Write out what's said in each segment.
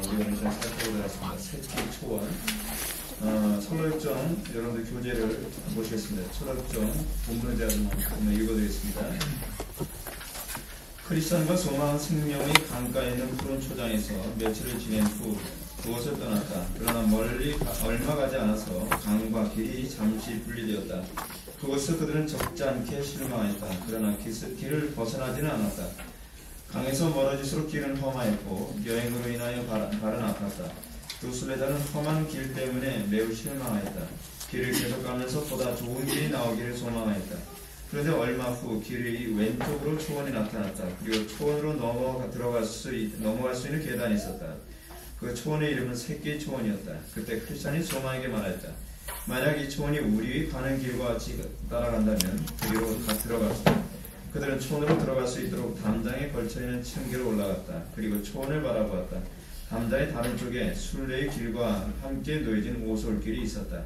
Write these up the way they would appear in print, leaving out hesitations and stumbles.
우리 오늘 좀 살펴보도록 하겠습니다. 새끼 초원. 철로역정 여러분들 교재를 보시겠습니다. 철로역정 본문에 대해서 한번 읽어드리겠습니다. 크리스천과 소망 생명의 강가에 있는 푸른 초장에서 며칠을 지낸 후 그곳을 떠났다. 그러나 멀리 얼마 가지 않아서 강과 길이 잠시 분리되었다. 그곳에서 그들은 적지 않게 실망했다. 그러나 길을 벗어나지는 않았다. 강에서 멀어질수록 길은 험하였고 여행으로 인하여 발은 아팠다. 두 순례자는 험한 길 때문에 매우 실망하였다. 길을 계속 가면서 보다 좋은 길이 나오기를 소망하였다. 그런데 얼마 후 길의 왼쪽으로 초원이 나타났다. 그리고 초원으로 넘어갈 수 있는 계단이 있었다. 그 초원의 이름은 새끼 초원이었다. 그때 크리스찬이 소망에게 말했다. 만약 이 초원이 우리 가는 길과 같이 따라간다면 그리로 다 들어갑시다. 그들은 초원으로 들어갈 수 있도록 담장에 걸쳐있는 층계로 올라갔다. 그리고 초원을 바라보았다. 담장의 다른 쪽에 순례의 길과 함께 놓여진 오솔길이 있었다.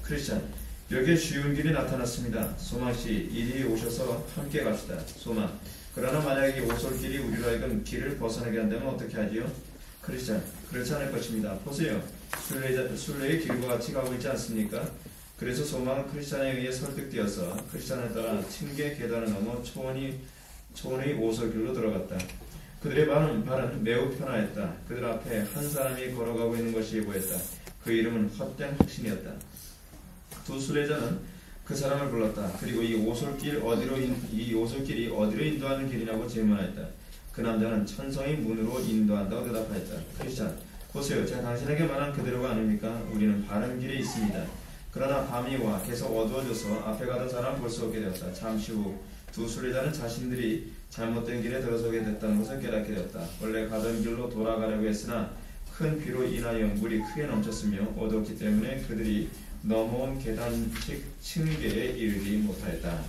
크리스찬, 여기에 쉬운 길이 나타났습니다. 소망씨, 이리 오셔서 함께 갑시다. 소망, 그러나 만약 이 오솔길이 우리로 하여금 길을 벗어나게 한다면 어떻게 하지요? 크리스찬, 그렇지 않을 것입니다. 보세요. 순례의 길과 같이 가고 있지 않습니까? 그래서 소망은 크리스찬에 의해 설득되어서 크리스찬을 따라 층계 계단을 넘어 초원의 오솔길로 들어갔다. 그들의 발은 매우 편하였다. 그들 앞에 한 사람이 걸어가고 있는 것이 보였다. 그 이름은 헛된 확신이었다. 두 순례자는 그 사람을 불렀다. 그리고 이 오솔길이 어디로 인도하는 길이냐고 질문하였다. 그 남자는 천성의 문으로 인도한다고 대답하였다. 크리스찬, 보세요. 제가 당신에게 말한 그대로가 아닙니까? 우리는 바른 길에 있습니다. 그러나 밤이 와 계속 어두워져서 앞에 가던 사람은 볼 수 없게 되었다. 잠시 후 두 순례자는 자신들이 잘못된 길에 들어서게 됐다는 것을 깨닫게 되었다. 원래 가던 길로 돌아가려고 했으나 큰 비로 인하여 물이 크게 넘쳤으며 어두웠기 때문에 그들이 넘어온 계단식 층계에 이르지 못하였다.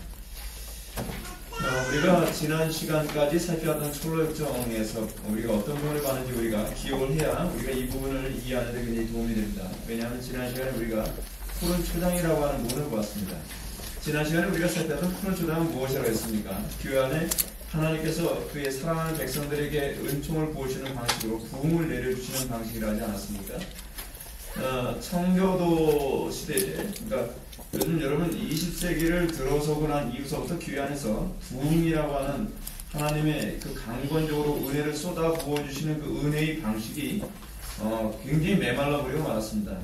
우리가 지난 시간까지 살펴왔던 철로역정에서 우리가 어떤 부분을 봤는지 우리가 기억을 해야 우리가 이 부분을 이해하는 데 굉장히 도움이 됩니다. 왜냐하면 지난 시간에 우리가 푸른 초장이라고 하는 부분을 보았습니다. 지난 시간에 우리가 살펴봤던 푸른 초장은 무엇이라고 했습니까? 교회 안에 하나님께서 그의 사랑하는 백성들에게 은총을 부어주시는 방식으로 부흥을 내려주시는 방식이라 하지 않았습니까? 청교도 시대에, 그러니까 요즘 여러분 20세기를 들어서고 난 이후서부터 교회 안에서 부흥이라고 하는 하나님의 그 강권적으로 은혜를 쏟아 부어주시는 그 은혜의 방식이 굉장히 메말라버리고 말았습니다.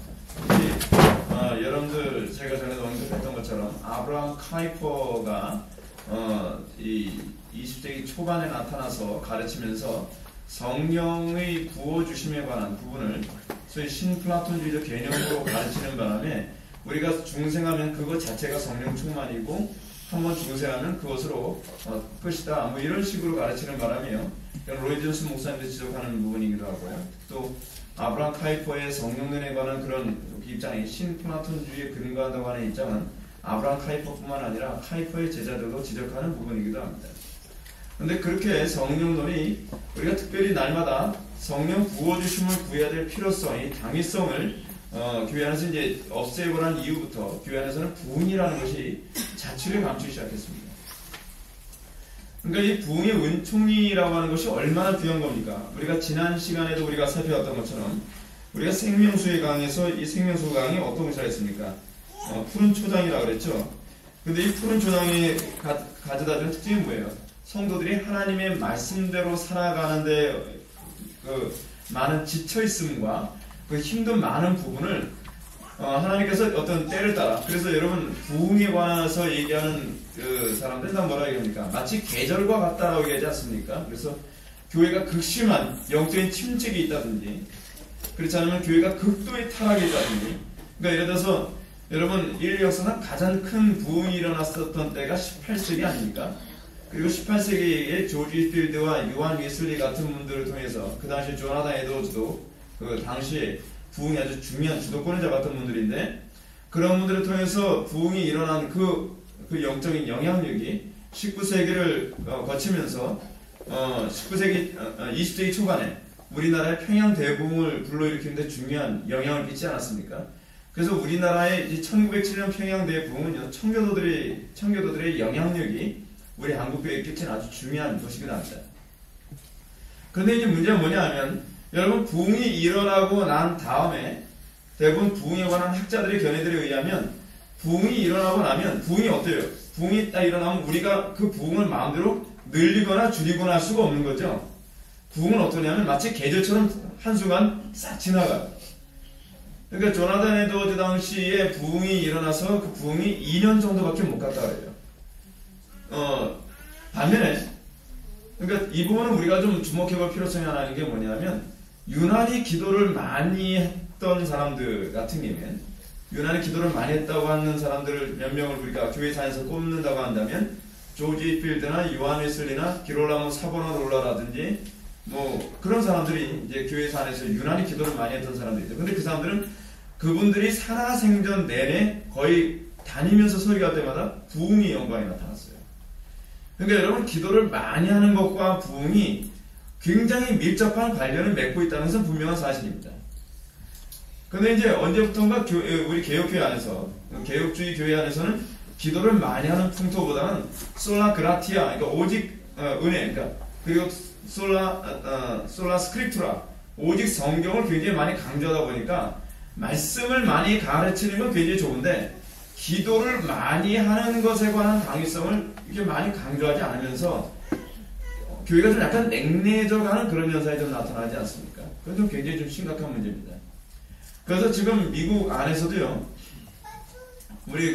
여러분들 제가 전에도 언급했던 것처럼 아브라함 카이퍼가 이 20세기 초반에 나타나서 가르치면서 성령의 부어주심에 관한 부분을 소위 신플라톤주의적 개념으로 가르치는 바람에 우리가 중생하면 그것 자체가 성령 충만이고 한번 중생하면 그것으로 끝이다 뭐 이런 식으로 가르치는 바람에요. 로이 존스 목사님도 지적하는 부분이기도 하고요. 또 아브라함 카이퍼의 성령론에 관한 그런 입장이 신플라톤주의에 근거한다고 하는 입장은 아브라함 카이퍼뿐만 아니라 카이퍼의 제자들도 지적하는 부분이기도 합니다. 그런데 그렇게 성령론이 우리가 특별히 날마다 성령 부어주심을 구해야 될 필요성이 당위성을 교회 안에서 이제 없애고 난 이후부터 교회 안에서는 부흥이라는 것이 자취를 감추기 시작했습니다. 그러니까 이 부흥의 은총이라고 하는 것이 얼마나 귀한 겁니까? 우리가 지난 시간에도 우리가 살펴봤던 것처럼 우리가 생명수의 강에서 이 생명수 강이 어떤 것이라 했습니까? 푸른 초장이라고 그랬죠. 근데 이 푸른 초장이 가져다 준 특징이 뭐예요? 성도들이 하나님의 말씀대로 살아가는데 그 많은 지쳐있음과 그 힘든 많은 부분을 하나님께서 어떤 때를 따라, 그래서 여러분 부흥에 관해서 얘기하는 그 사람들 다 뭐라 얘기합니까? 마치 계절과 같다라고 얘기하지 않습니까? 그래서 교회가 극심한 영적인 침체기 있다든지, 그렇지 않으면 교회가 극도의 타락이 있다든지, 그러니까 예를 들어서 여러분 인류 역사상 가장 큰 부흥이 일어났었던 때가 18세기 아닙니까? 그리고 18세기에 조지 필드와 요한 웨슬리 같은 분들을 통해서 그 당시 조나단 에드워즈도 그 당시에 부흥이 아주 중요한 주도권을 잡았던 분들인데, 그런 분들을 통해서 부흥이 일어난 그 영적인 영향력이 19세기를 거치면서 20세기 초반에 우리나라의 평양 대부흥을 불러일으키는데 중요한 영향을 끼치지 않았습니까? 그래서 우리나라의 1907년 평양 대부흥은요, 청교도들의 영향력이 우리 한국교회에 끼친 아주 중요한 것이기도 합니다. 그런데 이제 문제가 뭐냐 하면, 여러분, 부흥이 일어나고 난 다음에 대부분 부흥에 관한 학자들의 견해들에 의하면 부흥이 일어나고 나면 부흥이 어때요? 부흥이 딱 일어나면 우리가 그 부흥을 마음대로 늘리거나 줄이거나 할 수가 없는 거죠. 부흥은 어떠냐면 마치 계절처럼 한순간 싹 지나가요. 그러니까 조나단 에드워즈 당시에 부흥이 일어나서 그 부흥이 2년 정도밖에 못 갔다 그래요. 반면에 그러니까 이 부분은 우리가 좀 주목해 볼 필요성이 하나 있는 게 뭐냐면 유난히 기도를 많이 했던 사람들 같은 경우에는 유난히 기도를 많이 했다고 하는 사람들을 몇 명을 우리가 교회사에서 꼽는다고 한다면 조지 필드나 요한 웨슬리나 기롤라모 사보나롤라라든지 뭐 그런 사람들이 이제 교회사 안에서 유난히 기도를 많이 했던 사람들이죠. 근데 그 사람들은 그분들이 살아생전 내내 거의 다니면서 설교할 때마다 부흥의 영광이 나타났어요. 그러니까 여러분, 기도를 많이 하는 것과 부흥이 굉장히 밀접한 관련을 맺고 있다는 것은 분명한 사실입니다. 근데 이제 언제부턴가 우리 개혁교회 안에서, 개혁주의 교회 안에서는 기도를 많이 하는 풍토보다는 솔라 그라티아, 그러니까 오직 은혜, 그러니까 그리고 솔라 스크립투라, 오직 성경을 굉장히 많이 강조하다 보니까 말씀을 많이 가르치는 건 굉장히 좋은데 기도를 많이 하는 것에 관한 당위성을 이렇게 많이 강조하지 않으면서 교회가 좀 약간 냉래져가는 그런 현상이 좀 나타나지 않습니까? 그건 좀 굉장히 좀 심각한 문제입니다. 그래서 지금 미국 안에서도요, 우리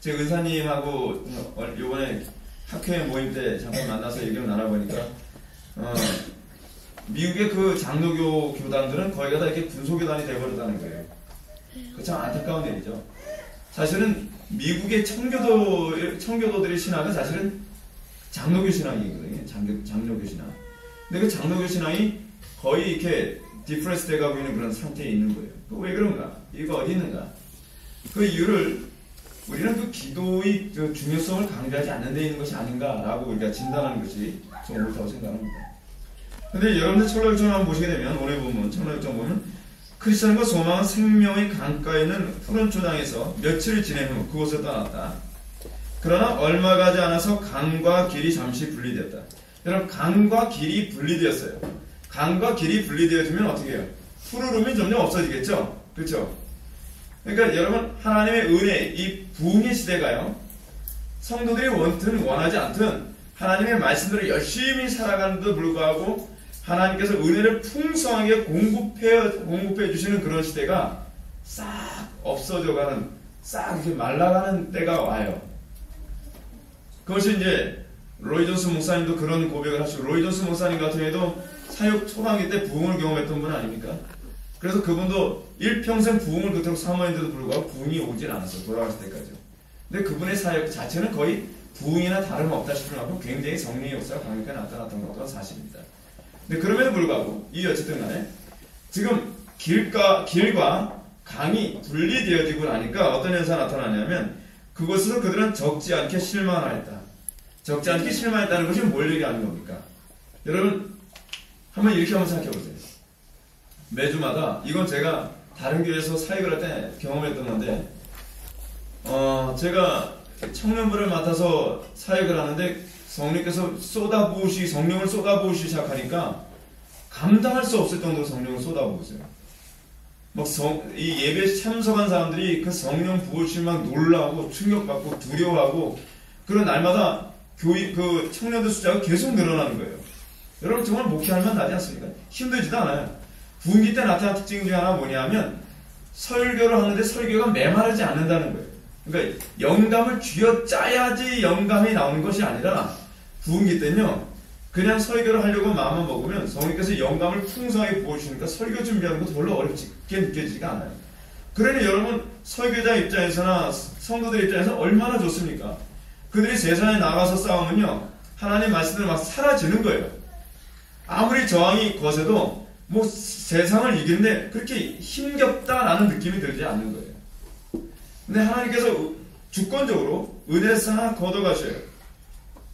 제 은사님하고 요번에 학회 모임 때 잠깐 만나서 얘기를 나눠보니까 미국의 그 장로교 교단들은 거의가 다 이렇게 군소교단이 돼버렸다는 거예요. 그 참 안타까운 일이죠. 사실은 미국의 청교도들의 신앙은 사실은 장로교 신앙이거든요. 장로교 신앙. 근데 그 장로교 신앙이 거의 이렇게 디프레스 돼가고 있는 그런 상태에 있는 거예요. 왜 그런가? 이유가 어디 있는가? 그 이유를 우리는 그 기도의 중요성을 강조하지 않는 데 있는 것이 아닌가라고 우리가 진단하는 것이 좀 옳다고 생각합니다. 근데 여러분들 철로역정 한번 보시게 되면, 오늘 보면 철로역정 보면 크리스천과 소망은 생명의 강가에 있는 푸른 초장에서 며칠을 지낸 후 그곳을 떠났다. 그러나 얼마 가지 않아서 강과 길이 잠시 분리되었다. 여러분, 강과 길이 분리되었어요. 강과 길이 분리되어지면 어떻게 해요? 푸르름이 점점 없어지겠죠? 그렇죠? 그러니까 여러분, 하나님의 은혜, 이 부흥의 시대가요, 성도들이 원하지 않든 하나님의 말씀대로 열심히 살아가는데도 불구하고 하나님께서 은혜를 풍성하게 공급해 주시는 그런 시대가 싹 없어져가는, 싹 이렇게 말라가는 때가 와요. 그것이 이제 로이 존스 목사님도 그런 고백을 하시고, 로이 존스 목사님 같은 경우에도 사역 초반기 때 부흥을 경험했던 분 아닙니까? 그래서 그분도 일평생 부흥을 그토록 사모했는데도 불구하고 부흥이 오질 않았어요. 돌아가실 때까지요. 근데 그분의 사역 자체는 거의 부흥이나 다름없다 싶을 만큼 굉장히 성령의 역사가 강력하게 나타났던 것도 사실입니다. 근데 그럼에도 불구하고 이 어쨌든 간에 지금 길과 강이 분리되어지고 나니까 어떤 현상이 나타나냐면 그것에서 그들은 적지 않게 실망하였다. 적지 않게 실망했다는 것이 뭘 얘기하는 겁니까? 여러분, 한번 이렇게 한번 생각해 보세요. 매주마다, 이건 제가 다른 교회에서 사역을 할 때 경험했던 건데, 제가 청년부를 맡아서 사역을 하는데 성령께서 성령을 쏟아부으시기 시작하니까 감당할 수 없을 정도로 성령을 쏟아부으세요. 이 예배에 참석한 사람들이 그 성령 부으시면 막 놀라고 충격받고 두려워하고, 그런 날마다 그 청년들 숫자가 계속 늘어나는 거예요. 여러분, 정말 목회하면 나지 않습니까? 힘들지도 않아요. 부흥기 때 나타난 특징 중에 하나가 뭐냐면 설교를 하는데 설교가 메마르지 않는다는 거예요. 그러니까 영감을 쥐어짜야지 영감이 나오는 것이 아니라 부흥기 때는요, 그냥 설교를 하려고 마음만 먹으면 성령께서 영감을 풍성하게 부어주시니까 설교 준비하는 것도 별로 어렵게 느껴지지가 않아요. 그러니 여러분, 설교자 입장에서나 성도들 입장에서 얼마나 좋습니까? 그들이 세상에 나가서 싸우면요, 하나님 말씀대로 막 사라지는 거예요. 아무리 저항이 거세도 뭐 세상을 이기는데 그렇게 힘겹다라는 느낌이 들지 않는 거예요. 근데 하나님께서 주권적으로 은혜를 싹 걷어가셔요.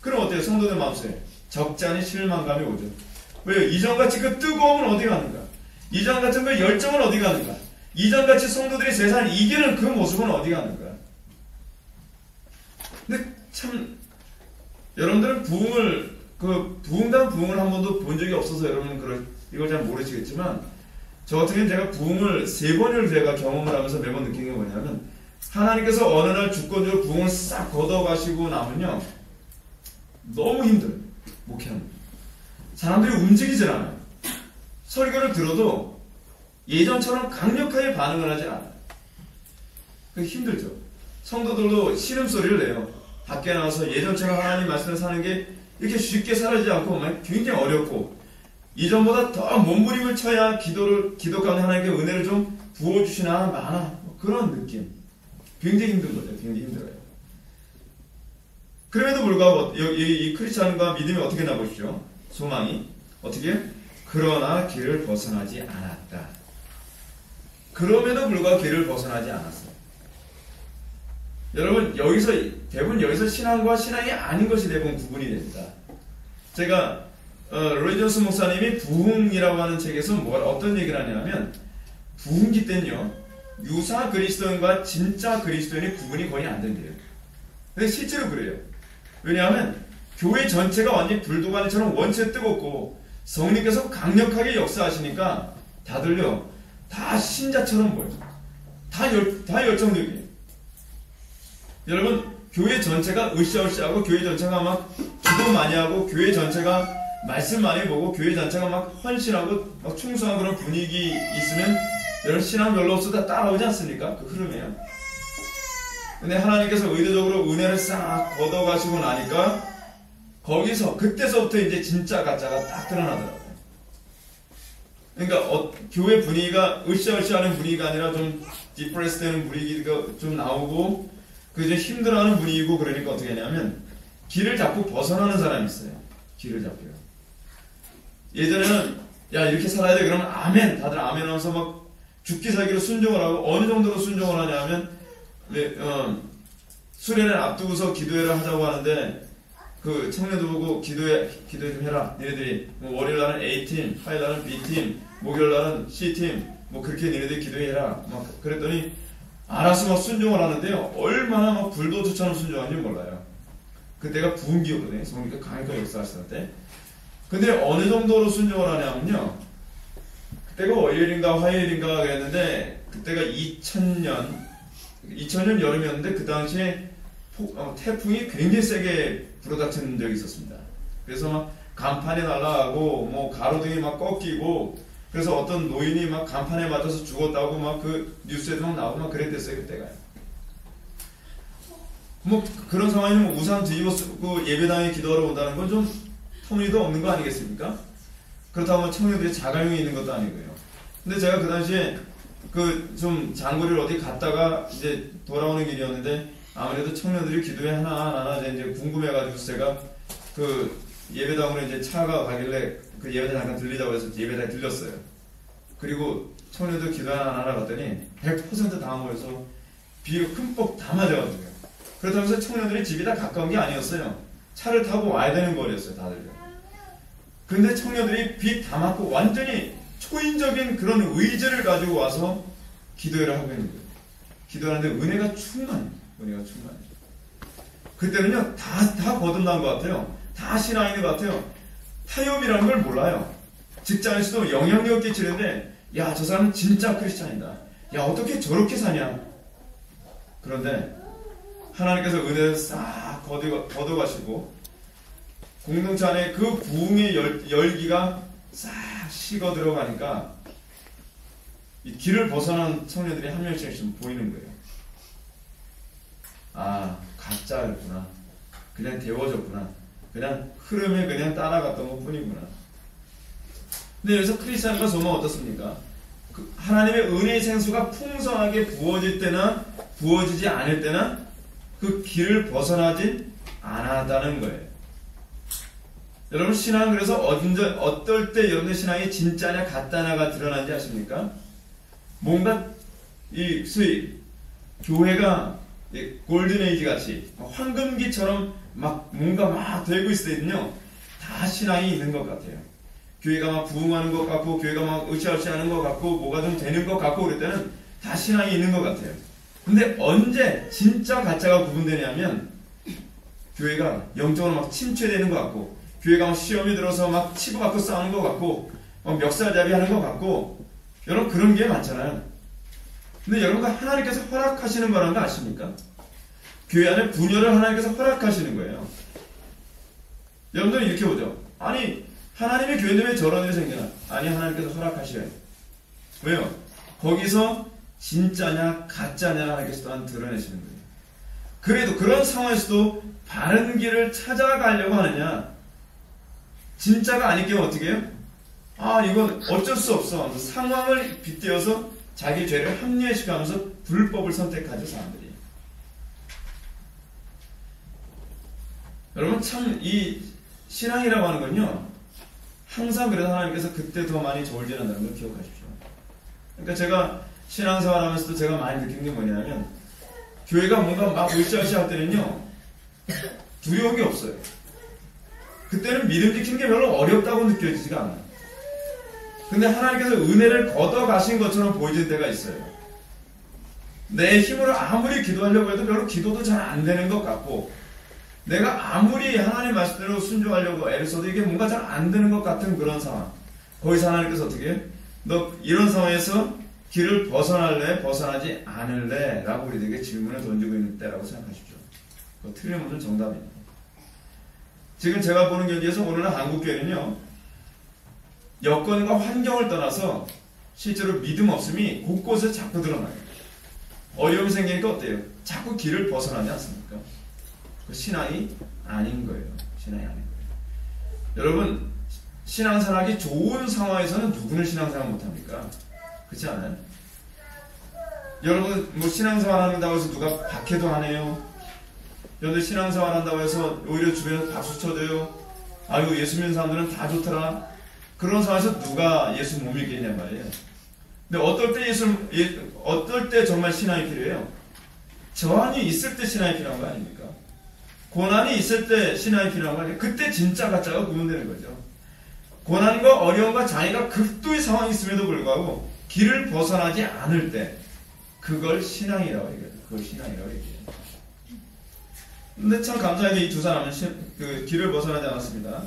그럼 어때요? 성도들 마음속에 적지 않은 실망감이 오죠. 왜요? 이전같이 그 뜨거움은 어디 가는가? 이전 같은 그 열정은 어디 가는가? 이전같이 성도들이 세상을 이기는 그 모습은 어디 가는가? 근데 참 여러분들은 부흥을 한 번도 본 적이 없어서 여러분은 이걸 잘 모르시겠지만 저 같은 경우는 제가 부흥을 3번을 제가 경험을 하면서 매번 느낀 게 뭐냐면 하나님께서 어느 날 주권적으로 부흥을 싹 걷어가시고 나면요 너무 힘들어요. 목회하는 사람들이 움직이질 않아요. 설교를 들어도 예전처럼 강력하게 반응을 하지 않아요. 힘들죠. 성도들도 신음소리를 내요. 밖에 나와서 예전처럼 하나님 말씀을 사는 게 이렇게 쉽게 사라지지 않고 굉장히 어렵고 이전보다 더 몸부림을 쳐야 기도 가운데 하나님께 은혜를 좀 부어주시나 마나 그런 느낌. 굉장히 힘든 거죠. 굉장히 힘들어요. 그럼에도 불구하고 이 크리스찬과 믿음이 어떻게 나보시죠? 소망이 어떻게? 그러나 길을 벗어나지 않았다. 그럼에도 불구하고 길을 벗어나지 않았어요. 여러분 대부분 여기서 신앙과 신앙이 아닌 것이 대부분 구분이 됩니다. 제가 로이 존스 목사님이 부흥이라고 하는 책에서 어떤 얘기를 하냐면 부흥기 때는요 유사 그리스도인과 진짜 그리스도인의 구분이 거의 안 된대요. 근데 실제로 그래요. 왜냐하면 교회 전체가 완전히 불도가니처럼 원체 뜨겁고 성령께서 강력하게 역사하시니까 다들요 다 신자처럼 보여요. 다 열정적이에요. 여러분 교회 전체가 으쌰으쌰하고 교회 전체가 막 기도 많이 하고 교회 전체가 말씀 많이 보고 교회 전체가 막 헌신하고 막 충성한 그런 분위기 있으면 여러분 신앙 별로 없어도 따라오지 않습니까? 그 흐름이에요. 근데 하나님께서 의도적으로 은혜를 싹 걷어가시고 나니까 거기서 그때서부터 이제 진짜 가짜가 딱 드러나더라고요. 그러니까 교회 분위기가 으쌰으쌰하는 분위기가 아니라 좀 디프레스 되는 분위기가 좀 나오고 그 이제 힘들어하는 분위기고 그러니까 어떻게 하냐면 길을 자꾸 벗어나는 사람이 있어요. 길을 잡고요. 예전에는 야 이렇게 살아야 돼 그러면 아멘 다들 아멘 하면서 막 죽기 살기로 순종을 하고 어느 정도로 순종을 하냐면 수련회 앞두고서 기도회를 하자고 하는데 그 청년들 보고 기도회 좀 해라. 너희들이 뭐 월요일 날은 A팀, 화요일 날은 B팀, 목요일 날은 C팀 뭐 그렇게 너희들이 기도해라. 막 그랬더니 알아서 막 순종을 하는데요. 얼마나 막 불도저처럼 순종하는지 몰라요. 그때가 부흥기였거든요. 성령께서 강력하게 역사하실 때. 근데 어느 정도로 순종을 하냐면요. 그때가 월요일인가 화요일인가 그랬는데 그때가 2000년 여름이었는데 그 당시에 태풍이 굉장히 세게 불어닥친 적이 있었습니다. 그래서 막 간판이 날아가고 뭐 가로등이 막 꺾이고 그래서 어떤 노인이 막 간판에 맞아서 죽었다고 막 그 뉴스에도 막 나오고 막 그랬댔어요. 그때가 뭐 그런 상황이면 뭐 우산 뒤집어 쓰고 예배당에 기도하러 온다는 건 좀 터무니도 없는 거 아니겠습니까? 그렇다고 청년들이 자가용이 있는 것도 아니고요. 근데 제가 그 당시에 그 좀 장거리를 어디 갔다가 이제 돌아오는 길이었는데 아무래도 청년들이 기도회 하나 이제 궁금해가지고 제가 그 예배당으로 이제 차가 가길래 그 예배당 잠깐 들리자고 해서 예배당에 들렸어요. 그리고 청년들 기도 하나 갔더니 100% 당황해서 비가 흠뻑 다 맞아가지고요. 그렇다면서 청년들이 집이 다 가까운 게 아니었어요. 차를 타고 와야 되는 거리였어요, 다들요. 근데 청년들이 비 다 맞고 완전히 초인적인 그런 의지를 가지고 와서 기도회를 하고 있는 거예요. 기도하는데 은혜가 충만해요. 그때는요, 다 거듭난 것 같아요. 다 신앙인 것 같아요. 타협이라는 걸 몰라요. 직장에서도 영향력 끼치는데, 야, 저 사람은 진짜 크리스찬이다. 야, 어떻게 저렇게 사냐. 그런데, 하나님께서 은혜를 싹 걷어가시고, 공동체 안에 그 부흥의 열기가 싹 식어 들어가니까, 이 길을 벗어난 청년들이 한 명씩 보이는 거예요. 아, 가짜였구나. 그냥 데워졌구나. 그냥 흐름에 그냥 따라갔던 것 뿐이구나. 근데 여기서 크리스찬과 소망은 어떻습니까? 그 하나님의 은혜의 생수가 풍성하게 부어질 때나 부어지지 않을 때나 그 길을 벗어나진 않았다는 거예요. 여러분 신앙은 그래서 어떨 때 여러분의 신앙이 진짜냐 가짜냐가 드러나는지 아십니까? 뭔가 이 교회가 골든에이지 같이 황금기처럼 막 뭔가 막 되고 있을 때는요 다 신앙이 있는 것 같아요. 교회가 막 부흥하는 것 같고 교회가 막 으쌰으쌰하는 것 같고 뭐가 좀 되는 것 같고 그럴 때는 다 신앙이 있는 것 같아요. 근데 언제 진짜 가짜가 구분되냐면 교회가 영적으로 막 침체되는 것 같고 교회가 막 시험이 들어서 막 치고받고 싸우는 것 같고 멱살잡이 하는 것 같고, 여러분 그런 게 많잖아요. 근데 여러분가 하나님께서 허락하시는 거라는 거 아십니까? 교회 안에 분열을 하나님께서 허락하시는 거예요. 여러분들은 이렇게 보죠. 아니, 하나님의 교회인데 왜 저런 일이 생기나? 아니, 하나님께서 허락하셔요. 왜요? 거기서 진짜냐 가짜냐 하나님께서 또한 드러내시는 거예요. 그래도 그런 상황에서도 바른 길을 찾아가려고 하느냐? 진짜가 아니기 때문에 어떻게 해요? 아, 이건 어쩔 수 없어. 상황을 빗대어서 자기 죄를 합리화시켜가면서 불법을 선택하죠, 사람들이. 여러분, 참, 이 신앙이라고 하는 건요, 항상 그래서 하나님께서 그때 더 많이 저울질한다는 걸 기억하십시오. 그러니까 제가 신앙생활 하면서도 제가 많이 느낀 게 뭐냐면, 교회가 뭔가 막 으쌰으쌰 할 때는요, 두려운 게 없어요. 그때는 믿음 지키는 게 별로 어렵다고 느껴지지가 않아요. 근데 하나님께서 은혜를 걷어가신 것처럼 보이는 때가 있어요. 내 힘으로 아무리 기도하려고 해도 별로 기도도 잘 안 되는 것 같고, 내가 아무리 하나님 말씀대로 순종하려고 애를 써도 이게 뭔가 잘 안 되는 것 같은 그런 상황. 거기서 하나님께서 어떻게 해? 너 이런 상황에서 길을 벗어날래? 벗어나지 않을래? 라고 우리들에게 질문을 던지고 있는 때라고 생각하십시오. 그거 틀림없는 정답입니다. 지금 제가 보는 경기에서 오늘날 한국교회는요, 여건과 환경을 떠나서 실제로 믿음 없음이 곳곳에 자꾸 드러나요. 어려움이 생기니까 어때요? 자꾸 길을 벗어나지 않습니까? 그 신앙이 아닌 거예요. 신앙이 아닌 거예요. 여러분, 신앙생활하기 좋은 상황에서는 누구는 신앙생활 못합니까? 그렇지 않아요? 여러분, 뭐 신앙생활 한다고 해서 누가 박해도 안 해요? 여러분들 신앙생활 한다고 해서 오히려 주변에서 박수 쳐줘요? 아유, 예수 믿는 사람들은 다 좋더라. 그런 상황에서 누가 예수 못 믿겠냐 말이에요. 근데 어떨 때 정말 신앙이 필요해요? 저항이 있을 때 신앙이 필요한 거 아닙니까? 고난이 있을 때 신앙이 필요한 거 아니에요? 그때 진짜 가짜가 구분되는 거죠. 고난과 어려움과 장애가 극도의 상황이 있음에도 불구하고 길을 벗어나지 않을 때 그걸 신앙이라고 얘기해요. 그걸 신앙이라고 얘기해요. 근데 참 감사하게 이 두 사람은 그 길을 벗어나지 않았습니다.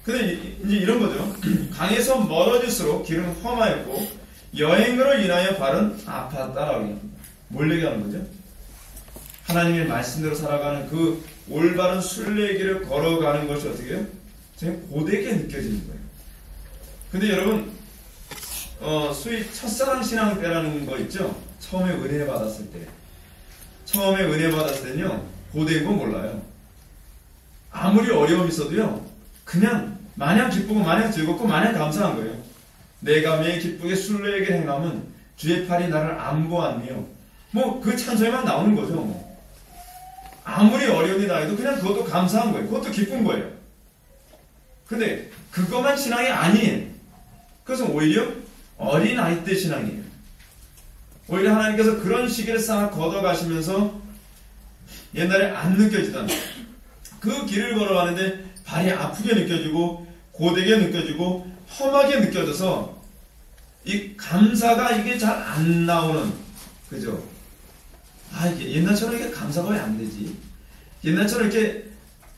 근데 이제 이런 거죠. 강에서 멀어질수록 길은 험하였고 여행으로 인하여 발은 아팠다라고 얘기합니다. 뭘 얘기하는 거죠? 하나님의 말씀대로 살아가는 그 올바른 순례길을 걸어가는 것이 어떻게 해요? 되게 고되게 느껴지는 거예요. 근데 여러분, 소위 첫사랑 신앙 때라는 거 있죠? 처음에 은혜 받았을 때. 처음에 은혜 받았을 때는요, 고된 거 몰라요. 아무리 어려움이 있어도요, 그냥 마냥 기쁘고 마냥 즐겁고 마냥 감사한 거예요. 내가 매일 기쁘게 순례길 행함은 주의 팔이 나를 안보하며, 뭐 그 찬송이 막 나오는 거죠. 뭐. 아무리 어려움이 나해도 그냥 그것도 감사한 거예요. 그것도 기쁜 거예요. 근데 그것만 신앙이 아니에요. 그래서 오히려 어린아이 때 신앙이에요. 오히려 하나님께서 그런 시기를 싹 걷어가시면서 옛날에 안 느껴지던 그 길을 걸어가는데 발이 아프게 느껴지고 고되게 느껴지고 험하게 느껴져서 이 감사가 이게 잘 안 나오는, 그죠? 아, 이게 옛날처럼 이게 감사가 왜 안 되지? 옛날처럼 이렇게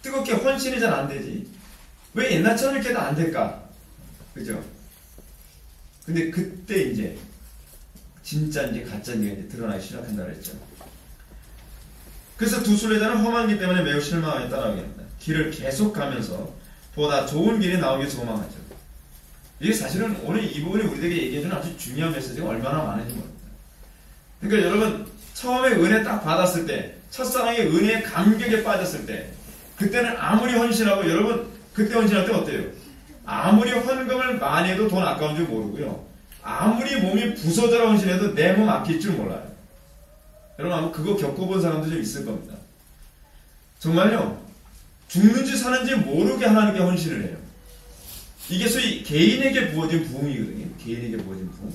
뜨겁게 헌신이 잘 안 되지? 왜 옛날처럼 이렇게 안 될까? 그죠? 근데 그때 이제 진짜인지 가짜인지가 이제 드러나기 시작한다 그랬죠. 그래서 두 순례자는 험한 길 때문에 매우 실망하였다라고 합니다. 길을 계속 가면서 보다 좋은 길이 나오길 소망하죠. 이게 사실은 오늘 이 부분이 우리에게 얘기해주는 아주 중요한 메시지가 얼마나 많은지 모릅니다. 그러니까 여러분, 처음에 은혜 딱 받았을 때, 첫사랑의 은혜의 감격에 빠졌을 때, 그때는 아무리 헌신하고, 여러분 그때 헌신할 때 어때요? 아무리 헌금을 많이 해도 돈 아까운 줄 모르고요, 아무리 몸이 부서져라 헌신해도 내 몸 아낄 줄 몰라요. 여러분 아마 그거 겪어본 사람도 좀 있을 겁니다. 정말요, 죽는지 사는지 모르게 하나님께 헌신을 해요. 이게 소위 개인에게 부어진 부흥이거든요. 개인에게 부어진 부흥.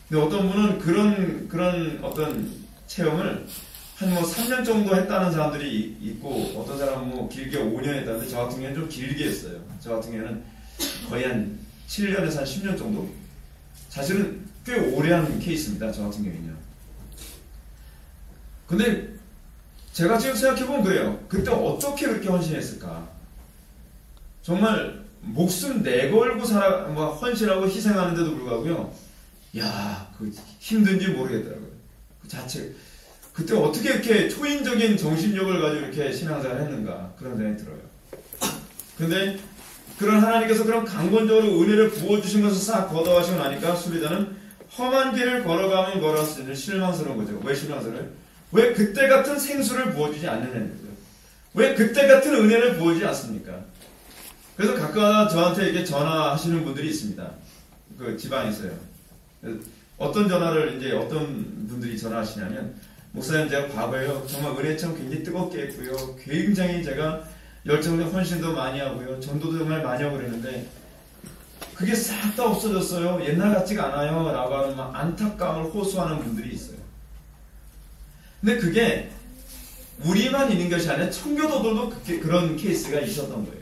근데 어떤 분은 그런 어떤 체험을 한 뭐 3년 정도 했다는 사람들이 있고, 어떤 사람은 뭐 길게 5년 했다는데, 저 같은 경우는 좀 길게 했어요. 저 같은 경우는 거의 한 7년에서 한 10년 정도. 사실은 꽤 오래 한 케이스입니다. 저 같은 경우는요. 근데 제가 지금 생각해보면 그래요. 그때 어떻게 그렇게 헌신했을까? 정말 목숨 내걸고 뭐 헌신하고 희생하는데도 불구하고요. 야, 그 힘든지 모르겠더라고요. 그 자체 그때 어떻게 이렇게 초인적인 정신력을 가지고 이렇게 신앙생활을 했는가 그런 생각이 들어요. 근데 그런 하나님께서 그런 강권적으로 은혜를 부어주신 것을 싹 걷어가시고 나니까 수리자는 험한 길을 걸어가면 걸어가서 실망스러운 거죠. 왜 실망스러워요? 왜 그때 같은 생수를 부어주지 않느냐는 거죠. 왜 그때 같은 은혜를 부어주지 않습니까? 그래서 가끔가다 저한테 이렇게 전화하시는 분들이 있습니다. 그 지방에서요. 어떤 전화를 이제 어떤 분들이 전화하시냐면, 목사님 제가 과거에요 정말 은혜처럼 굉장히 뜨겁게 했고요. 굉장히 제가 열정적 헌신도 많이 하고요. 전도도 정말 많이 하고 그랬는데 그게 싹 다 없어졌어요. 옛날 같지가 않아요. 라고 하는 막 안타까움을 호소하는 분들이 있어요. 근데 그게 우리만 있는 것이 아니라 청교도들도 그런 케이스가 있었던 거예요.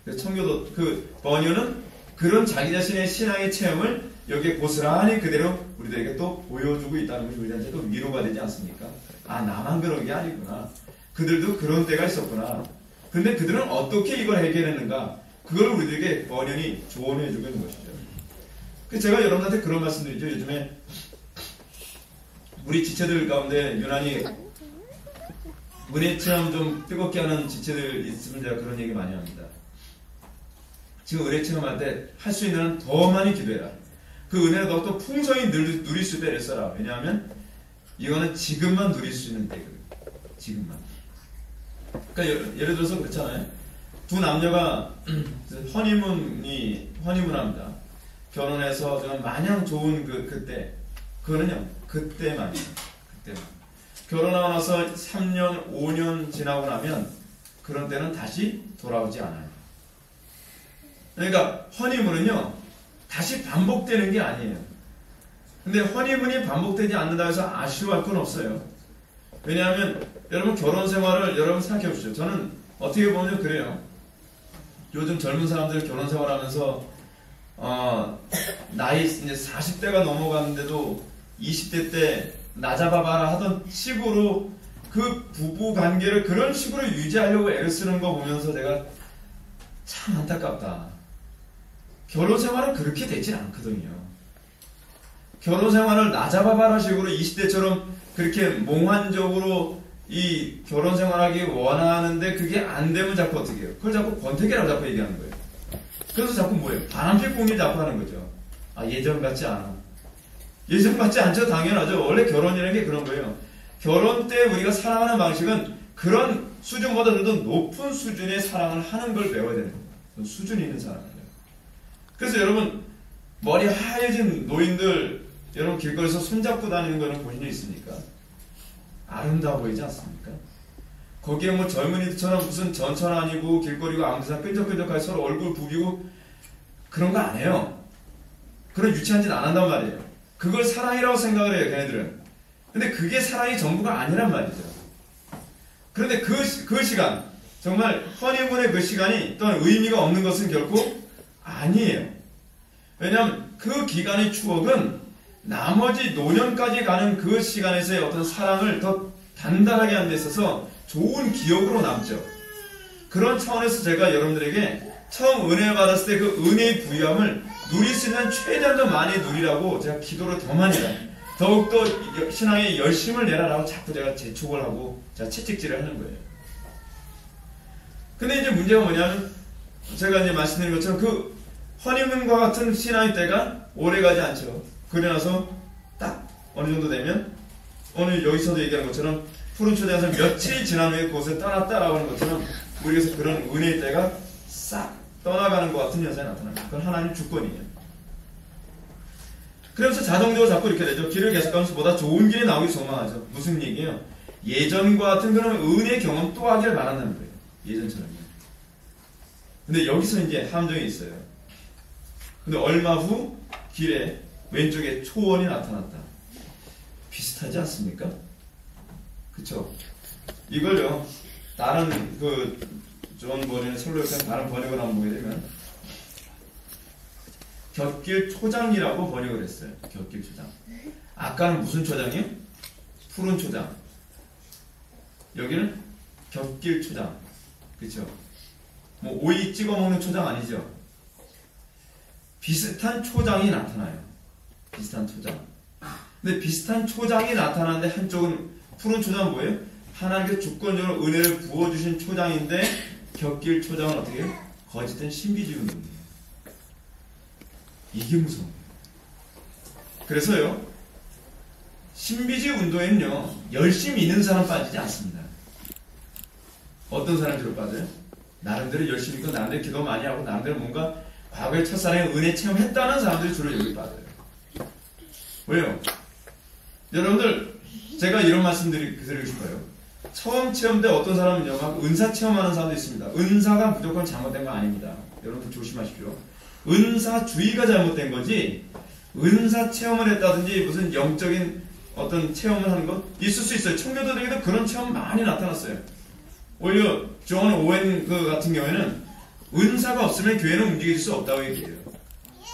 그래서 청교도 그 버니오는 그런 자기 자신의 신앙의 체험을 여기에 고스란히 그대로 우리들에게 또 보여주고 있다는 것이 우리한테 또 위로가 되지 않습니까? 아, 나만 그런 게 아니구나. 그들도 그런 때가 있었구나. 근데 그들은 어떻게 이걸 해결했는가? 그걸 우리들에게 번연히 조언해주고 있는 것이죠. 그래서 제가 여러분한테 그런 말씀드리죠. 요즘에 우리 지체들 가운데 유난히 은혜체험 좀 뜨겁게 하는 지체들 있으면 제가 그런 얘기 많이 합니다. 지금 은혜체험할 때 할 수 있는 한 더 많이 기도해라. 그 은혜를 더욱더 풍성히 누릴 수 있도록 애써라. 왜냐하면 이거는 지금만 누릴 수 있는 때거든요. 지금만. 그러니까 예를 들어서 그렇잖아요. 두 남녀가 허니문합니다. 결혼해서 좀 마냥 좋은 그때. 그거는요. 그때만이에요. 그때만. 결혼하고 나서 3년, 5년 지나고 나면 그런 때는 다시 돌아오지 않아요. 그러니까 허니문은요. 다시 반복되는 게 아니에요. 근데 허니문이 반복되지 않는다고 해서 아쉬워할 건 없어요. 왜냐하면 여러분 결혼 생활을 여러분 생각해 보시죠. 저는 어떻게 보면 그래요. 요즘 젊은 사람들 결혼 생활하면서 나이 이제 40대가 넘어갔는데도 20대 때 나 잡아봐라 하던 식으로 그 부부 관계를 그런 식으로 유지하려고 애를 쓰는 거 보면서 제가 참 안타깝다. 결혼 생활은 그렇게 되질 않거든요. 결혼 생활을 나 잡아봐라 식으로 20대처럼 그렇게 몽환적으로 이 결혼 생활하기 원하는데 그게 안 되면 자꾸 어떻게 해요? 그걸 자꾸 권태기라고 자꾸 얘기하는 거예요. 그래서 자꾸 뭐예요? 바람피 공리 자꾸 하는 거죠. 아, 예전 같지 않아. 예전 같지 않죠? 당연하죠. 원래 결혼이라는 게 그런 거예요. 결혼 때 우리가 사랑하는 방식은 그런 수준보다 더 높은 수준의 사랑을 하는 걸 배워야 되는 거예요. 수준 있는 사랑을. 그래서 여러분 머리 하얘진 노인들 여러분 길거리에서 손잡고 다니는 거는 보신 적 있습니까? 아름다워 보이지 않습니까? 거기에 뭐 젊은이들처럼 무슨 전천 아니고 길거리고 아무데나 끈적끈적하게 서로 얼굴 부비고 그런 거 안 해요. 그런 유치한 짓 안 한단 말이에요. 그걸 사랑이라고 생각을 해요, 걔네들은. 근데 그게 사랑이 전부가 아니란 말이죠. 그런데 그 시간, 정말 허니문의 그 시간이 또한 의미가 없는 것은 결코 아니에요. 왜냐하면 그 기간의 추억은 나머지 노년까지 가는 그 시간에서의 어떤 사랑을 더 단단하게 하는 데 있어서 좋은 기억으로 남죠. 그런 차원에서 제가 여러분들에게 처음 은혜 받았을 때 그 은혜의 부유함을 누릴 수 있는 최대한 더 많이 누리라고 제가 기도를 더 많이 해요. 더욱더 신앙에 열심을 내라라고 자꾸 제가 재촉을 하고 제가 채찍질을 하는 거예요. 근데 이제 문제가 뭐냐면 제가 이제 말씀드린 것처럼 그 허니문과 같은 신앙의 때가 오래 가지 않죠. 그래 나서 딱 어느 정도 되면 오늘 여기서도 얘기하는 것처럼 푸른 초대에서 며칠 지난 후에 그곳에 떠났다라고 하는 것처럼 우리에게서 그런 은혜의 때가 싹 떠나가는 것 같은 현상이 나타납니다. 그건 하나님 주권이에요. 그래서 자동적으로 자꾸 이렇게 되죠. 길을 계속가면서 보다 좋은 길이 나오기 소망하죠. 무슨 얘기예요? 예전과 같은 그런 은혜의 경험 또 하기를 바란다는 거예요. 예전처럼요. 근데 여기서 이제 함정이 있어요. 근데 얼마 후 길에 왼쪽에 초원이 나타났다. 비슷하지 않습니까? 그쵸? 이걸요, 다른 존 버니의 설로에서 다른 번역을 한번 보게 되면 곁길 초장이라고 번역을 했어요. 곁길 초장. 아까는 무슨 초장이요? 푸른 초장. 여기는 곁길 초장. 그쵸? 뭐 오이 찍어 먹는 초장 아니죠? 비슷한 초장이 나타나요. 비슷한 초장. 근데 비슷한 초장이 나타나는데 한쪽은 푸른 초장은 뭐예요? 하나님께서 주권적으로 은혜를 부어주신 초장인데 곁길 초장은 어떻게 해요? 거짓된 신비주의 운동이에요. 이게 무서운 거예요. 그래서요, 신비주의 운동에는요, 열심히 있는 사람 빠지지 않습니다. 어떤 사람 주로 빠져요? 나름대로 열심히 있고, 나름대로 기도 많이 하고, 나름대로 뭔가 과거의 첫사랑의 은혜 체험했다는 사람들이 주로 여기 빠져요. 왜요? 여러분들, 제가 이런 말씀 드리고 싶어요. 처음 체험 때 어떤 사람은요, 막 은사 체험하는 사람도 있습니다. 은사가 무조건 잘못된 거 아닙니다. 여러분들 조심하십시오. 은사주의가 잘못된 거지, 은사 체험을 했다든지 무슨 영적인 어떤 체험을 하는 것 있을 수 있어요. 청교도들에게도 그런 체험 많이 나타났어요. 오히려 존 오웬 같은 경우에는 은사가 없으면 교회는 움직일 수 없다고 얘기해요.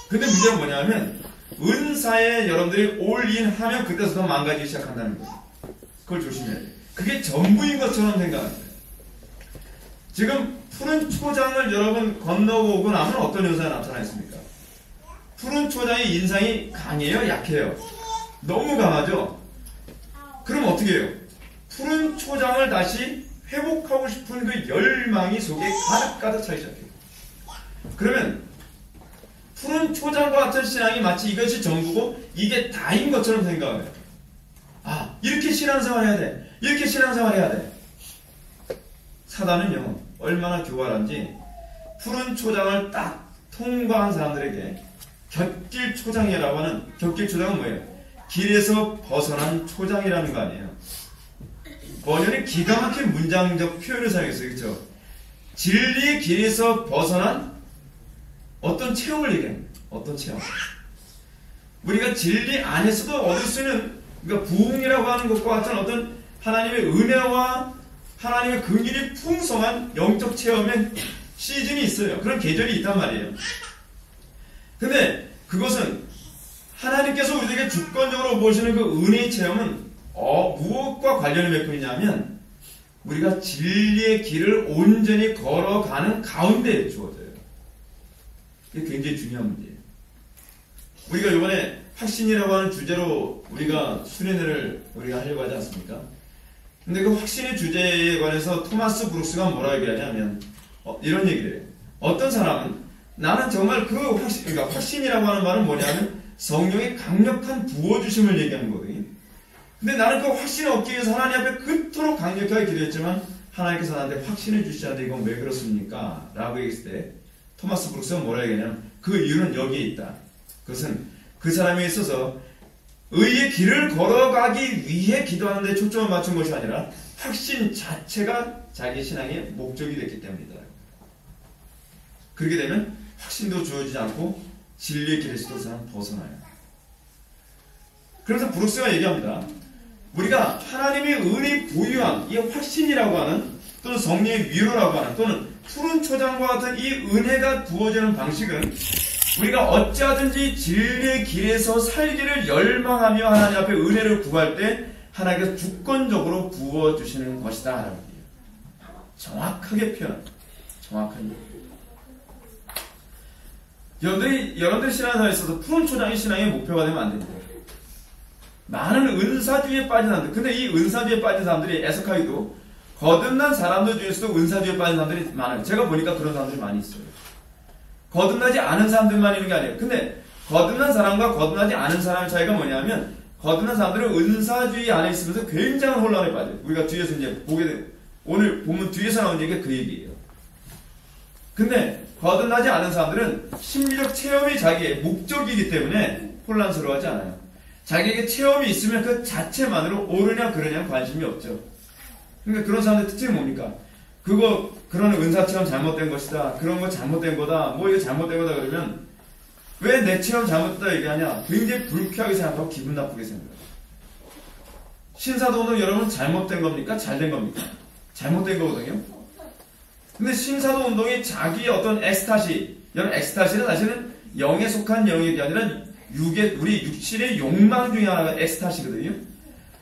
근데 문제는 뭐냐면 은사에 여러분들이 올인하면 그때부터 망가지기 시작한다는 거예요. 그걸 조심해야 돼요. 그게 전부인 것처럼 생각합니다. 지금 푸른 초장을 여러분 건너고 나면 어떤 현상이 나타나 있습니까? 푸른 초장의 인상이 강해요? 약해요? 너무 강하죠? 그럼 어떻게 해요? 푸른 초장을 다시 회복하고 싶은 그 열망이 속에 가득가득 차기 시작해요. 그러면 푸른 초장과 같은 신앙이 마치 이것이 전부고 이게 다인 것처럼 생각해요. 아, 이렇게 신앙생활 해야 돼. 이렇게 신앙생활 해야 돼. 사단은요, 얼마나 교활한지 푸른 초장을 딱 통과한 사람들에게 곁길 초장이라고 하는, 곁길 초장은 뭐예요? 길에서 벗어난 초장이라는 거 아니에요. 번연이 기가 막힌 문장적 표현을 사용했어요. 그렇죠? 진리의 길에서 벗어난 어떤 체험을 얘기합니다. 어떤 체험. 우리가 진리 안에서도 얻을 수 있는, 그러니까 부흥이라고 하는 것과 같은 어떤 하나님의 은혜와 하나님의 긍휼이 풍성한 영적 체험의 시즌이 있어요. 그런 계절이 있단 말이에요. 근데 그것은 하나님께서 우리에게 주권적으로 보시는 그 은혜의 체험은 무엇과 관련이 맺고 있냐면 우리가 진리의 길을 온전히 걸어가는 가운데 주어져요. 이게 굉장히 중요한 문제예요. 우리가 이번에 확신이라고 하는 주제로 우리가 수련회를 우리가 하려고 하지 않습니까? 근데 그 확신의 주제에 관해서 토마스 브룩스가 뭐라고 얘기하냐면 이런 얘기를 해요. 어떤 사람은 나는 정말 그 확신, 그러니까 확신이라고 하는 말은 뭐냐면 성령의 강력한 부어주심을 얘기하는 거거든요. 근데 나는 그 확신을 얻기 위해서 하나님 앞에 그토록 강력하게 기도했지만 하나님께서 나한테 확신을 주시지 않는데 이건 왜 그렇습니까? 라고 얘기했을 때 토마스 브룩스가 뭐라 얘기하냐면 그 이유는 여기에 있다. 그것은 그 사람에 있어서 의의 길을 걸어가기 위해 기도하는 데 초점을 맞춘 것이 아니라 확신 자체가 자기 신앙의 목적이 됐기 때문이다. 그렇게 되면 확신도 주어지지 않고 진리의 길에서도 사람 벗어나요. 그래서 브룩스가 얘기합니다. 우리가 하나님의 은혜 부유한 이 확신이라고 하는 또는 성령의 위로라고 하는 또는 푸른 초장과 같은 이 은혜가 부어지는 방식은 우리가 어찌하든지 진리의 길에서 살기를 열망하며 하나님 앞에 은혜를 구할 때 하나님께서 주권적으로 부어주시는 것이다 라는 거예요. 정확하게 표현. 정확한 여러분들 신앙생활에 있어서 푸른 초장이 신앙의 목표가 되면 안 됩니다. 많은 은사주의에 빠진 사람들, 근데 이 은사주의에 빠진 사람들이 애석하게도 거듭난 사람들 중에서도 은사주의에 빠진 사람들이 많아요. 제가 보니까 그런 사람들이 많이 있어요. 거듭나지 않은 사람들만 있는 게 아니에요. 근데 거듭난 사람과 거듭나지 않은 사람의 차이가 뭐냐면 거듭난 사람들은 은사주의 안에 있으면서 굉장한 혼란에 빠져요. 우리가 뒤에서 이제 보게 돼. 오늘 본문 뒤에서 나온 얘기가 그 얘기예요. 근데 거듭나지 않은 사람들은 심리적 체험이 자기의 목적이기 때문에 혼란스러워하지 않아요. 자기에게 체험이 있으면 그 자체만으로 옳으냐 그러냐 관심이 없죠. 그러니까 그런 사람들의 특징이 뭡니까? 그런 은사 체험 잘못된 것이다. 그런 거 잘못된 거다. 뭐 이거 잘못된 거다 그러면 왜 내 체험 잘못됐다 얘기하냐? 굉장히 불쾌하게 생각하고 기분 나쁘게 생각해요. 신사도운동 여러분 잘못된 겁니까? 잘된 겁니까? 잘못된 거거든요. 근데 신사도운동이 자기의 어떤 엑스타시, 여러분 엑스타시는 사실은 영에 속한 영역이 아니라 우리 육신의 욕망 중에 하나가 엑스타시거든요.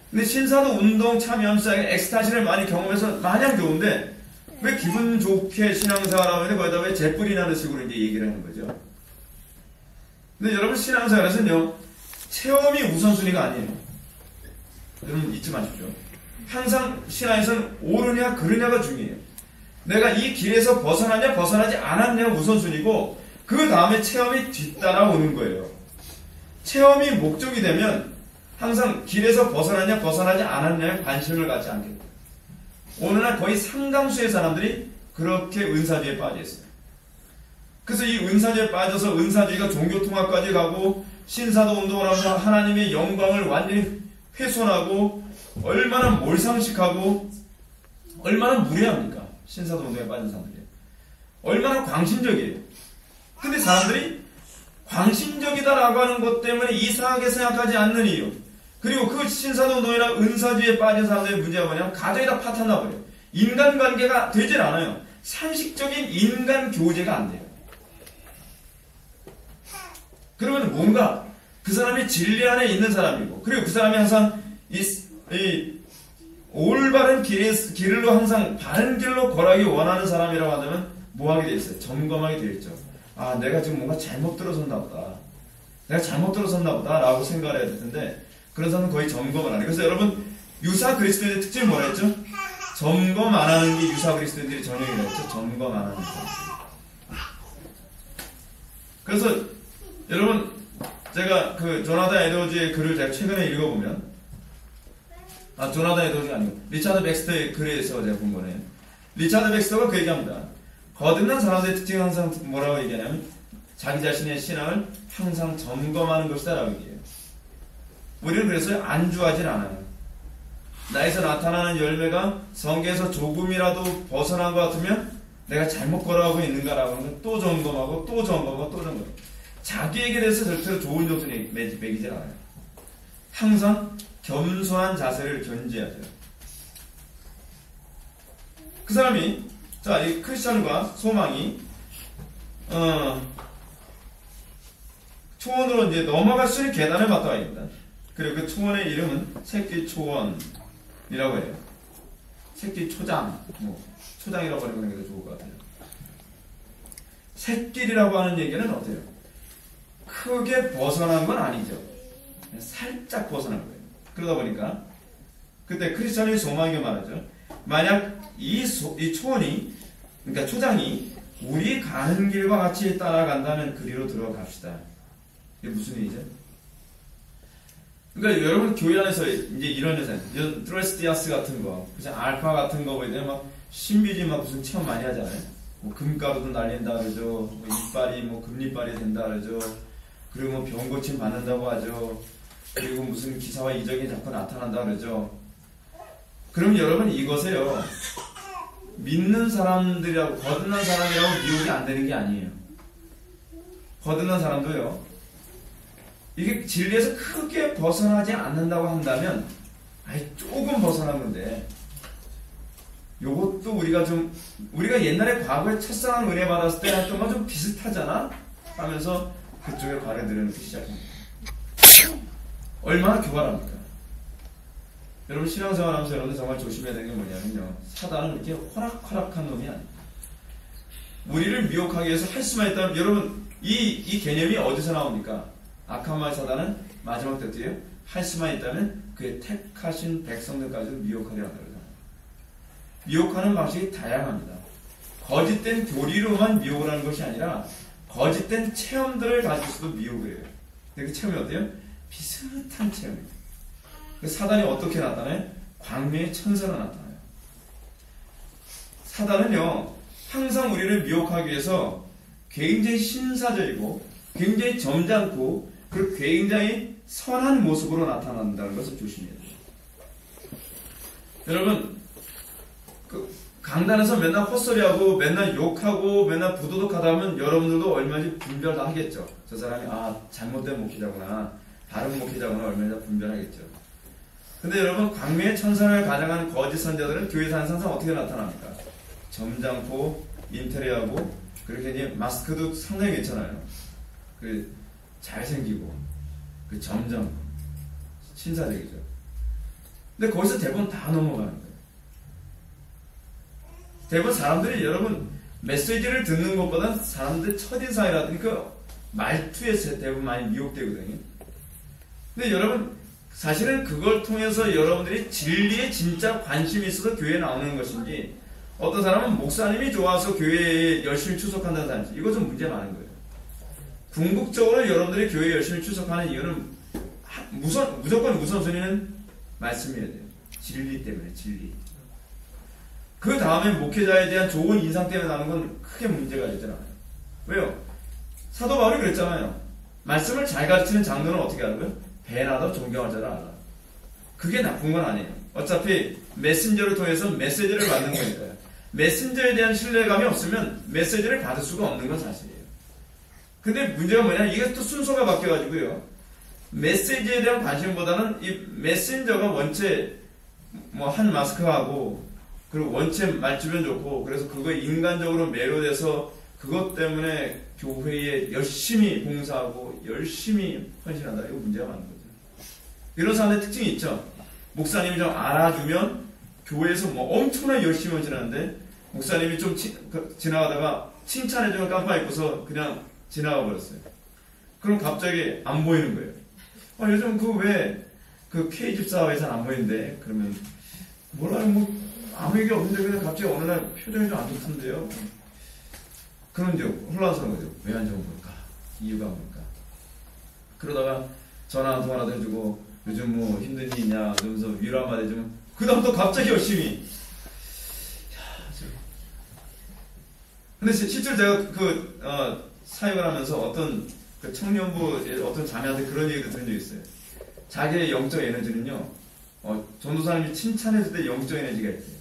근데 신사도운동 참여하면서 엑스타시를 많이 경험해서 마냥 좋은데 왜 기분 좋게 신앙생활하는데 거기다 왜 재뿌리 나는 식으로 이제 얘기를 하는 거죠. 근데 여러분 신앙생활에서는요, 체험이 우선순위가 아니에요. 여러분 잊지 마십시오. 항상 신앙에서는 옳으냐 그르냐가 중요해요. 내가 이 길에서 벗어나냐 벗어나지 않았냐가 우선순위고 그 다음에 체험이 뒤따라오는 거예요. 체험이 목적이 되면 항상 길에서 벗어나냐 벗어나지 않았냐에 관심을 갖지 않겠다. 오늘날 거의 상당수의 사람들이 그렇게 은사주의에 빠져 있어요. 그래서 이 은사주의에 빠져서 은사주의가 종교통합까지 가고 신사도 운동을 하면서 하나님의 영광을 완전히 훼손하고 얼마나 몰상식하고 얼마나 무례합니까? 신사도 운동에 빠진 사람들이 얼마나 광신적이에요. 근데 사람들이 광신적이다라고 하는 것 때문에 이상하게 생각하지 않는 이유, 그리고 그 신사도 운동이나 은사주의에 빠진 사람들의 문제가 뭐냐면 가정이 다 파탄나 버려요. 인간관계가 되질 않아요. 상식적인 인간 교제가 안 돼요. 그러면 뭔가 그 사람이 진리 안에 있는 사람이고, 그리고 그 사람이 항상 이 올바른 길로 항상 바른 길로 걸어가기 원하는 사람이라고 한다면 뭐 하게 돼 있어요? 점검하게 되어 있죠. 아, 내가 지금 뭔가 잘못 들어섰나 보다. 내가 잘못 들어섰나 보다 라고 생각을 해야 될 텐데, 그런 사람은 거의 점검을 안 해요. 그래서 여러분, 유사 그리스도인의 특징이 뭐라 했죠? 점검 안 하는 게 유사 그리스도인들이 전형이라고 했죠. 점검 안 하는 거. 그래서 여러분, 제가 그 조나단 에드워즈의 글을 제가 최근에 읽어보면, 조나단 에드워즈가 아니고 리차드 백스터의 글에서 제가 본 거네요. 리차드 백스터가 그 얘기합니다. 거듭난 사람들의 특징은 항상 뭐라고 얘기하냐면 자기 자신의 신앙을 항상 점검하는 것이다 라고 얘기해요. 우리는 그래서 안주하진 않아요. 나에서 나타나는 열매가 성경에서 조금이라도 벗어난 것 같으면 내가 잘못 걸어가고 있는가라고 하는 걸 또 점검하고 또 점검하고 또 점검하고, 자기에게 대해서 절대로 좋은 정도는 매기질 않아요. 항상 겸손한 자세를 견지하죠. 그 사람이, 자, 이 크리스찬과 소망이 초원으로 이제 넘어갈 수 있는 계단을 맡아야 됩니다. 그리고 그 초원의 이름은 새끼 초원이라고 해요. 새끼 초장, 초장이라고 하는 게 더 좋을 것 같아요. 새끼리라고 하는 얘기는 어때요? 크게 벗어난 건 아니죠. 살짝 벗어난 거예요. 그러다 보니까 그때 크리스찬의 소망이가 말하죠. 만약 이 초원이, 그러니까 초장이 우리 가는 길과 같이 따라간다면 그리로 들어갑시다. 이게 무슨 얘기죠? 그러니까 여러분 교회 안에서 이제 이런 회사, 트레스티아스 같은 거, 그냥 알파 같은 거 보이면 막 신비주의 막 무슨 체험 많이 하잖아요. 뭐 금가루도 날린다 그러죠. 뭐 이빨이 뭐 금리빨이 된다 그러죠. 그리고 뭐 병고침 받는다고 하죠. 그리고 무슨 기사와 이적이 자꾸 나타난다 그러죠. 그럼 여러분 이것에요, 믿는 사람들이라고, 거듭난 사람이라고 미혹이 안 되는 게 아니에요. 거듭난 사람도요, 이게 진리에서 크게 벗어나지 않는다고 한다면, 조금 벗어난 건데, 요것도 우리가 옛날에 과거에 첫사랑 은혜 받았을 때 했던 건 좀 비슷하잖아? 하면서 그쪽에 발을 들여놓기 시작합니다. 얼마나 교활합니까? 여러분 신앙생활 하면서 여러분들 정말 조심해야 되는 게 뭐냐면요, 사단은 이렇게 호락호락한 놈이 아니에요. 우리를 미혹하기 위해서 할 수만 있다면, 여러분 이 개념이 어디서 나옵니까? 악한 말 사단은 마지막 때도요, 할 수만 있다면 그의 택하신 백성들까지도 미혹하려 한다. 미혹하는 방식이 다양합니다. 거짓된 교리로만 미혹을 하는 것이 아니라 거짓된 체험들을 가지고서도 미혹을 해요. 그 체험이 어때요? 비슷한 체험입니다. 사단이 어떻게 나타나요? 광명의 천사로 나타나요. 사단은요, 항상 우리를 미혹하기 위해서 굉장히 신사적이고 굉장히 점잖고 그리고 굉장히 선한 모습으로 나타난다는 것을 조심해야 돼요. 여러분, 강단에서 맨날 헛소리하고 맨날 욕하고 맨날 부도덕하다 하면 여러분들도 얼마든지 분별 다 하겠죠. 저 사람이 잘못된 목회자구나, 다른 목회자구나, 얼마든지 분별하겠죠. 근데 여러분, 광명의 천사를 가장한 거짓 선자들은 교회에서 항상 어떻게 나타납니까? 점잖고 인테리어하고, 그렇게 이제 마스크도 상당히 괜찮아요. 잘생기고 점잖고 신사적이죠. 근데 거기서 대부분 다 넘어가는 거예요. 대부분 사람들이, 여러분 메시지를 듣는 것보다 사람들 첫인상이라든가 말투에 대부분 많이 미혹되거든요. 근데 여러분, 사실은 그걸 통해서 여러분들이 진리에 진짜 관심이 있어서 교회에 나오는 것인지, 어떤 사람은 목사님이 좋아서 교회에 열심히 출석한다는 사람인지, 이거 좀 문제 많은 거예요. 궁극적으로 여러분들이 교회에 열심히 출석하는 이유는 무조건 우선순위는 말씀이어야 돼요. 진리 때문에, 진리. 그 다음에 목회자에 대한 좋은 인상 때문에 나는 건 크게 문제가 있잖아요. 왜요? 사도 바울이 그랬잖아요. 말씀을 잘 가르치는 장로는 어떻게 하라고요? 배나도 존경할 줄 알아. 그게 나쁜 건 아니에요. 어차피 메신저를 통해서 메시지를 받는 거니까요. 메신저에 대한 신뢰감이 없으면 메시지를 받을 수가 없는 건 사실이에요. 근데 문제가 뭐냐, 이게 또 순서가 바뀌어가지고요, 메시지에 대한 관심보다는 이 메신저가 원체 뭐 한 마스크하고, 그리고 원체 말주변 좋고, 그래서 그거에 인간적으로 매료돼서 그것 때문에 교회에 열심히 봉사하고 열심히 헌신한다. 이거 문제가 많은 거죠. 이런 사람들의 특징이 있죠. 목사님이 좀 알아주면 교회에서 뭐 엄청나게 열심히 헌신하는데, 목사님이 좀 지나가다가 칭찬해주면 깜빡 잊고서 그냥 지나가 버렸어요. 그럼 갑자기 안 보이는 거예요. 요즘 그 K집사회 잘 안 보이는데, 그러면 뭐라는 뭐 아무 얘기 없는데 그냥 갑자기 어느 날 표정이 좀 안 좋던데요. 그런 이제 혼란스러운 거죠. 왜 안 좋은 걸까? 이유가 뭘까? 그러다가 전화 한 통화라도 해주고, 요즘 뭐 힘든 일 있냐 그러면서 위로 한마디 해주면 그 다음 또 갑자기 열심히. 근데 실제로 제가 사역을 하면서 어떤 그 청년부 어떤 자매한테 그런 얘기도 들은 적이 있어요. 자기의 영적 에너지는요, 전도사님이 칭찬해줄 때 영적 에너지가 있대요.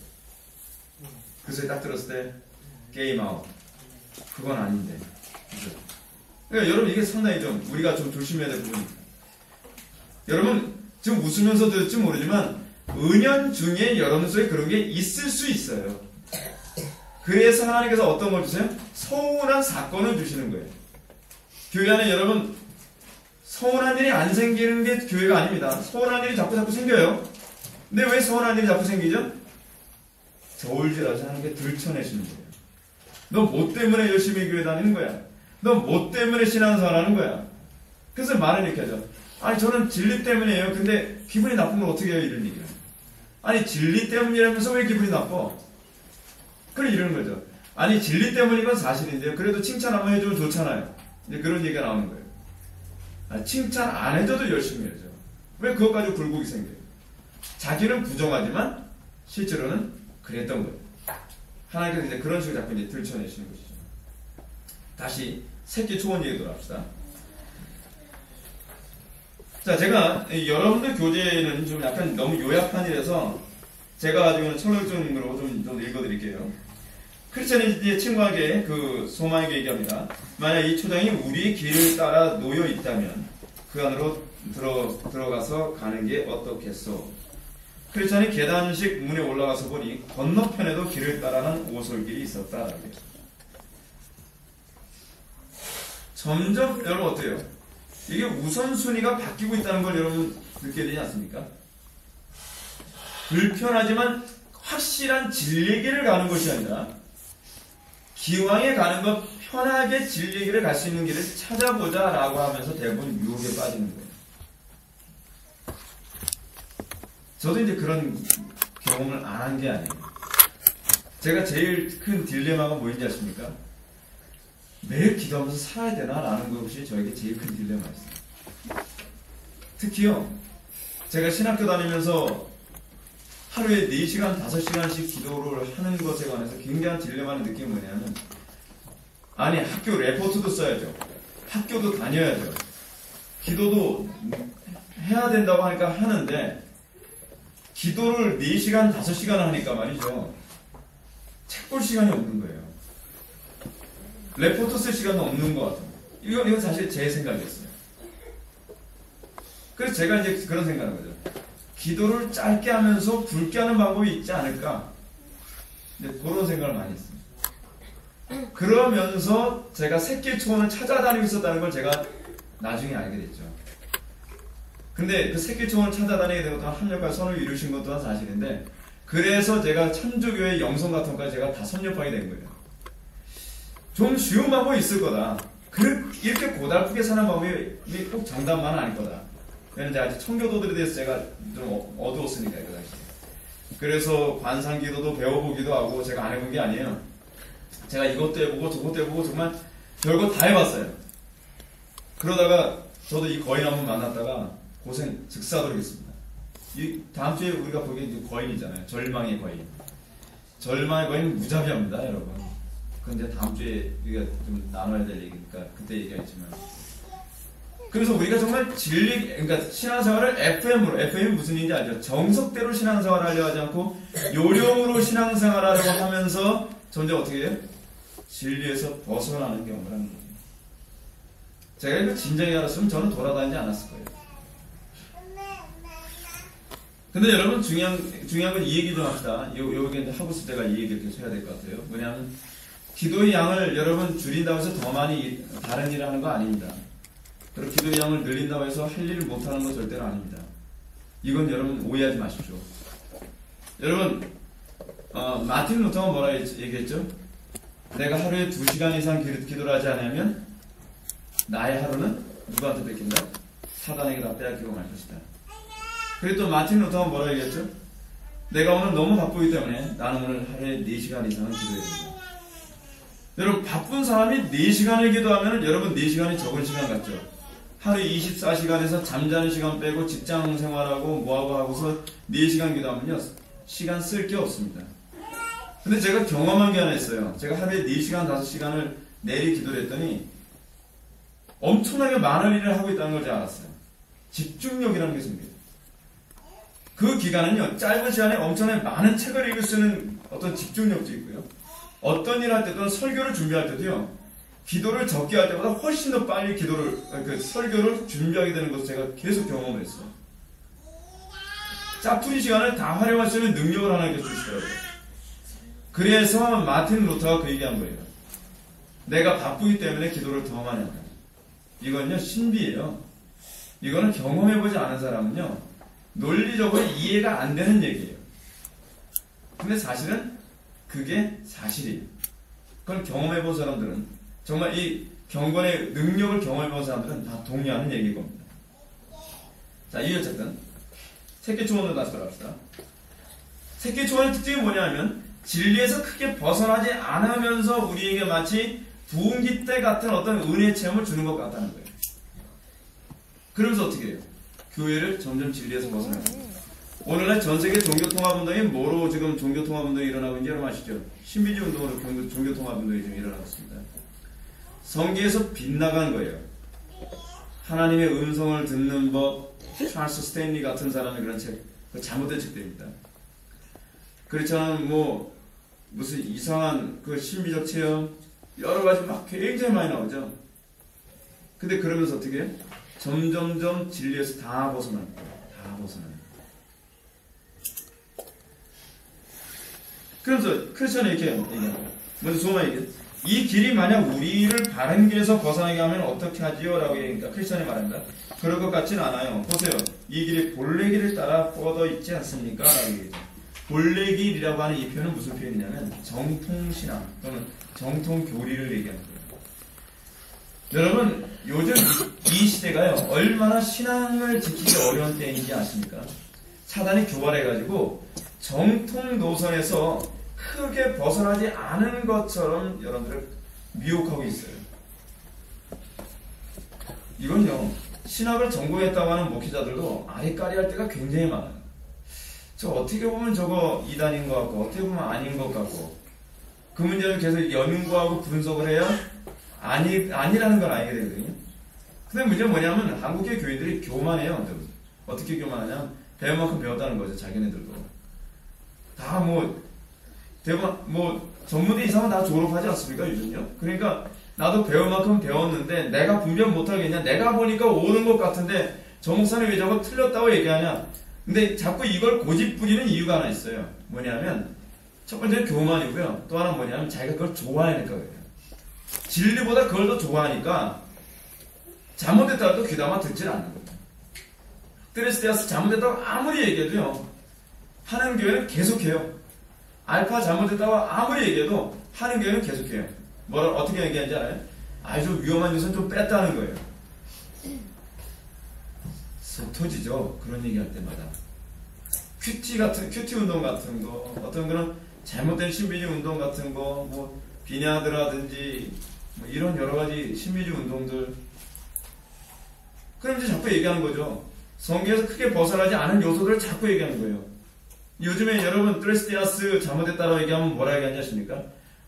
그 소리 딱 들었을 때 게임 아웃. 그건 아닌데. 그렇죠? 그러니까 여러분, 이게 상당히 좀 우리가 좀 조심해야 될 부분입니다. 여러분, 지금 웃으면서 들을지 모르지만 은연 중에 여러분 속에 그런 게 있을 수 있어요. 그래서 하나님께서 어떤 걸 주세요? 서운한 사건을 주시는 거예요. 교회 안에 여러분, 서운한 일이 안 생기는 게 교회가 아닙니다. 서운한 일이 자꾸 생겨요. 근데 왜 서운한 일이 자꾸 생기죠? 저울질하지 하는 게 들춰내시는 거예요. 너 뭐 때문에 열심히 교회 다니는 거야? 너 뭐 때문에 신앙생활 하는 거야? 그래서 말을 이렇게 하죠. 아니, 저는 진리 때문이에요. 근데 기분이 나쁘면 어떻게 해요? 이런 얘기를. 아니, 진리 때문이라면서 왜 기분이 나빠? 그래, 이러는 거죠. 아니, 진리 때문인 건 사실인데요. 그래도 칭찬 한번 해주면 좋잖아요. 이제 그런 얘기가 나오는 거예요. 아니, 칭찬 안 해줘도 열심히 해야죠. 왜 그것 가지고 굴곡이 생겨요? 자기는 부정하지만 실제로는 그랬던 거예요. 하나님께서 이제 그런 식으로 자꾸 이제 들춰내시는 것이죠. 다시 새끼 초원 얘기 돌아갑시다. 자, 제가 여러분들 교재는 좀 약간 너무 요약판이라서 제가 가지고 있는 철학적으로 좀 읽어드릴게요. 크리스천의 친구에게 그 소망에게 얘기합니다. 만약 이 초장이 우리의 길을 따라 놓여 있다면 그 안으로 들어가서 가는 게 어떻겠소? 크리스천이 계단식 문에 올라가서 보니 건너편에도 길을 따라는 오솔길이 있었다. 점점 여러분 어때요? 이게 우선순위가 바뀌고 있다는 걸 여러분 느끼게 되지 않습니까? 불편하지만 확실한 진리의 길을 가는 것이 아니라 기왕에 가는 것 편하게 진리의 길을 갈 수 있는 길을 찾아보자 라고 하면서 대부분 유혹에 빠지는 거예요. 저도 이제 그런 경험을 안 한 게 아니에요. 제가 제일 큰 딜레마가 뭐인지 아십니까? 매일 기도하면서 살아야 되나? 라는 것이 저에게 제일 큰 딜레마였어요. 특히요, 제가 신학교 다니면서 하루에 4시간, 5시간씩 기도를 하는 것에 관해서 굉장한 딜레마를 느낀 게 뭐냐면, 아니, 학교 레포트도 써야죠. 학교도 다녀야죠. 기도도 해야 된다고 하니까 하는데, 기도를 4시간, 5시간 하니까 말이죠. 책 볼 시간이 없는 거예요. 레포트 쓸 시간도 없는 것 같아요. 이건 사실 제 생각이었어요. 그래서 제가 이제 그런 생각을 하는 거죠. 기도를 짧게 하면서 굵게 하는 방법이 있지 않을까? 이제 그런 생각을 많이 했습니다. 그러면서 제가 새길 초원을 찾아다니고 있었다는 걸 제가 나중에 알게 됐죠. 근데 그 새길 초원을 찾아다니게 되고 또한 합력과 선을 이루신 것 또한 사실인데, 그래서 제가 천주교의 영성가통까지 제가 다 섭렵하게 된 거예요. 좀 쉬운 방법이 있을 거다. 이렇게 고달프게 사는 방법이 꼭 정답만은 아닐 거다. 왜냐면 제가 아직 청교도들에 대해서 제가 좀 어두웠으니까, 그 당시에. 그래서 관상기도도 배워보기도 하고 제가 안 해본 게 아니에요. 제가 이것도 해보고 저것도 해보고 정말 별거 다 해봤어요. 그러다가 저도 이 거인 한번 만났다가 고생 즉사드리겠습니다. 이 다음 주에 우리가 보기엔 거인이잖아요. 절망의 거인. 절망의 거인 무자비합니다, 여러분. 근데 다음 주에 우리가 좀 나눠야 될 얘기니까 그때 얘기하겠지만. 그래서 우리가 정말 그러니까 신앙생활을 FM이 무슨 얘기인지 알죠? 정석대로 신앙생활을 하려 하지 않고 요령으로 신앙생활을 하려고 하면서 점점 어떻게 해요? 진리에서 벗어나는 경험을 하는 거예요. 제가 이거 진작에 알았으면 저는 돌아다니지 않았을 거예요. 근데 여러분 중요한 건 이 얘기 좀 합시다. 여기 하고 있을 때가 이 얘기를 계속 해야 될 것 같아요. 뭐냐면 기도의 양을 여러분 줄인다고 해서 더 많이 다른 일을 하는 거 아닙니다. 그리고 기도의 양을 늘린다고 해서 할 일을 못하는 건 절대로 아닙니다. 이건 여러분 오해하지 마십시오. 여러분 마틴 루터가 뭐라 얘기했죠? 내가 하루에 2시간 이상 기도를 하지 않으면 나의 하루는 누구한테 뺏긴다? 사단에게 다 빼앗기고 말 것이다. 그리고 또 마틴 루터가 뭐라 얘기했죠? 내가 오늘 너무 바쁘기 때문에 나는 오늘 하루에 4시간 이상은 기도해야 된다. 여러분 바쁜 사람이 4시간을 기도하면 여러분 4시간이 적은 시간 같죠? 하루에 24시간에서 잠자는 시간 빼고 직장 생활하고 뭐하고 하고서 4시간 기도하면요 시간 쓸 게 없습니다. 근데 제가 경험한 게 하나 있어요. 제가 하루에 4시간 5시간을 내리 기도를 했더니 엄청나게 많은 일을 하고 있다는 걸 제가 알았어요. 집중력이라는 게 생겨요. 그 기간은요 짧은 시간에 엄청나게 많은 책을 읽을 수 있는 어떤 집중력도 있고요. 어떤 일을 할 때도 설교를 준비할 때도요 기도를 적게 할 때보다 훨씬 더 빨리 설교를 준비하게 되는 것을 제가 계속 경험을 했어요. 짜투리 시간을 다 활용할 수 있는 능력을 하나님께 주시더라고요. 그래서 마틴 루터가 그 얘기한 거예요. 내가 바쁘기 때문에 기도를 더 많이 한다. 이건요 신비예요. 이거는 경험해보지 않은 사람은요 논리적으로 이해가 안 되는 얘기예요. 근데 사실은 그게 사실이에요. 그걸 경험해본 사람들은 정말 이 경건의 능력을 경험해본 사람들은 다 동의하는 얘기일 겁니다. 자, 이 어쨌든 새끼초원으로 다시 돌아갑시다. 새끼초원의 특징이 뭐냐면 진리에서 크게 벗어나지 않으면서 우리에게 마치 부흥기 때 같은 어떤 은혜 체험을 주는 것 같다는 거예요. 그러면서 어떻게 해요? 교회를 점점 진리에서 벗어나요. 오늘날 전세계 종교통합운동이 뭐로 지금 종교통합운동이 일어나고 있는지 여러분 아시죠? 신비주의 운동으로 종교통합운동이 지금 일어나고 있습니다. 성경에서 빗나간 거예요. 하나님의 음성을 듣는 법, 찰스 스탠리 같은 사람의 그런 책, 그 잘못된 책들입니다. 그렇잖아요. 무슨 이상한 그 신비적 체험, 여러 가지 막 굉장히 많이 나오죠. 근데 그러면서 어떻게 해요? 점점점 진리에서 다 벗어납니다. 다 벗어납니다. 그래서 크리스천이 이렇게 얘기합니다. 먼저 소마 얘기해. 이 길이 만약 우리를 바른 길에서 벗어나게 하면 어떻게 하지요? 라고 얘기하니까 크리스천이 말합니다. 그럴 것 같진 않아요. 보세요. 이 길이 본래 길을 따라 뻗어 있지 않습니까? 라고 얘기해요. 본래 길이라고 하는 이 표현은 무슨 표현이냐면 정통신앙 또는 정통교리를 얘기하는 거예요. 여러분 요즘 이 시대가요 얼마나 신앙을 지키기 어려운 때인지 아십니까? 사단이 교활해가지고 정통 노선에서 크게 벗어나지 않은 것처럼 여러분들을 미혹하고 있어요. 이건요 신학을 전공했다고 하는 목회자들도 아리까리할 때가 굉장히 많아요. 저 어떻게 보면 저거 이단인 것 같고 어떻게 보면 아닌 것 같고 그 문제를 계속 연구하고 분석을 해야 아니라는 걸 알게 되거든요. 근데 문제는 뭐냐면 한국의 교인들이 교만해요. 어떻게 교만하냐? 배운 만큼 배웠다는 거죠. 자기네들도 다 대부분 전문대 이상은 다 졸업하지 않습니까? 요즘요. 그러니까 나도 배운 만큼 배웠는데 내가 분별 못하겠냐? 내가 보니까 옳은 것 같은데 저 목사님 왜 저거 틀렸다고 얘기하냐? 근데 자꾸 이걸 고집부리는 이유가 하나 있어요. 뭐냐면 첫 번째는 교만이고요. 또 하나는 뭐냐면 자기가 그걸 좋아하니까 그래요. 진리보다 그걸 더 좋아하니까 잘못됐다고 귀담아 듣질 않는 거예요. 스트레스되어서 잘못됐다고 아무리 얘기해도요. 하는 교회는 계속해요. 알파 잘못됐다고 아무리 얘기해도 하는 교회는 계속해요. 어떻게 얘기하는지 알아요? 아주 위험한 요소는 좀 뺐다는 거예요. 속 터지죠. 그런 얘기할 때마다. 큐티 운동 같은 거, 어떤 그런 잘못된 신비주의 운동 같은 거, 뭐 비냐드라든지 뭐 이런 여러 가지 신비주의 운동들. 그럼 이제 자꾸 얘기하는 거죠. 성경에서 크게 벗어나지 않은 요소들을 자꾸 얘기하는 거예요. 요즘에 여러분 트레스티아스 잘못했다고 얘기하면 뭐라 얘기하십니까?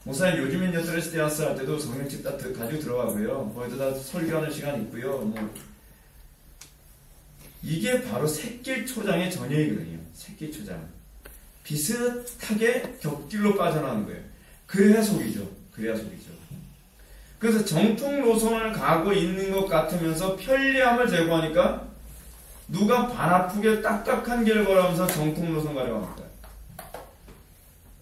목사님 요즘엔요 트레스티아스 할 때도 성경책 다 가지고 들어가고요. 거기도 다 설교하는 시간이 있고요. 뭐 이게 바로 새길초장의 전형이거든요. 새길초장. 비슷하게 격길로 빠져나가는 거예요. 그래야 속이죠. 그래야 속이죠. 그래서 정통 노선을 가고 있는 것 같으면서 편리함을 제공하니까 누가 발 아프게 딱딱한 길을 걸어가면서 정통 노선 가려고 합니다.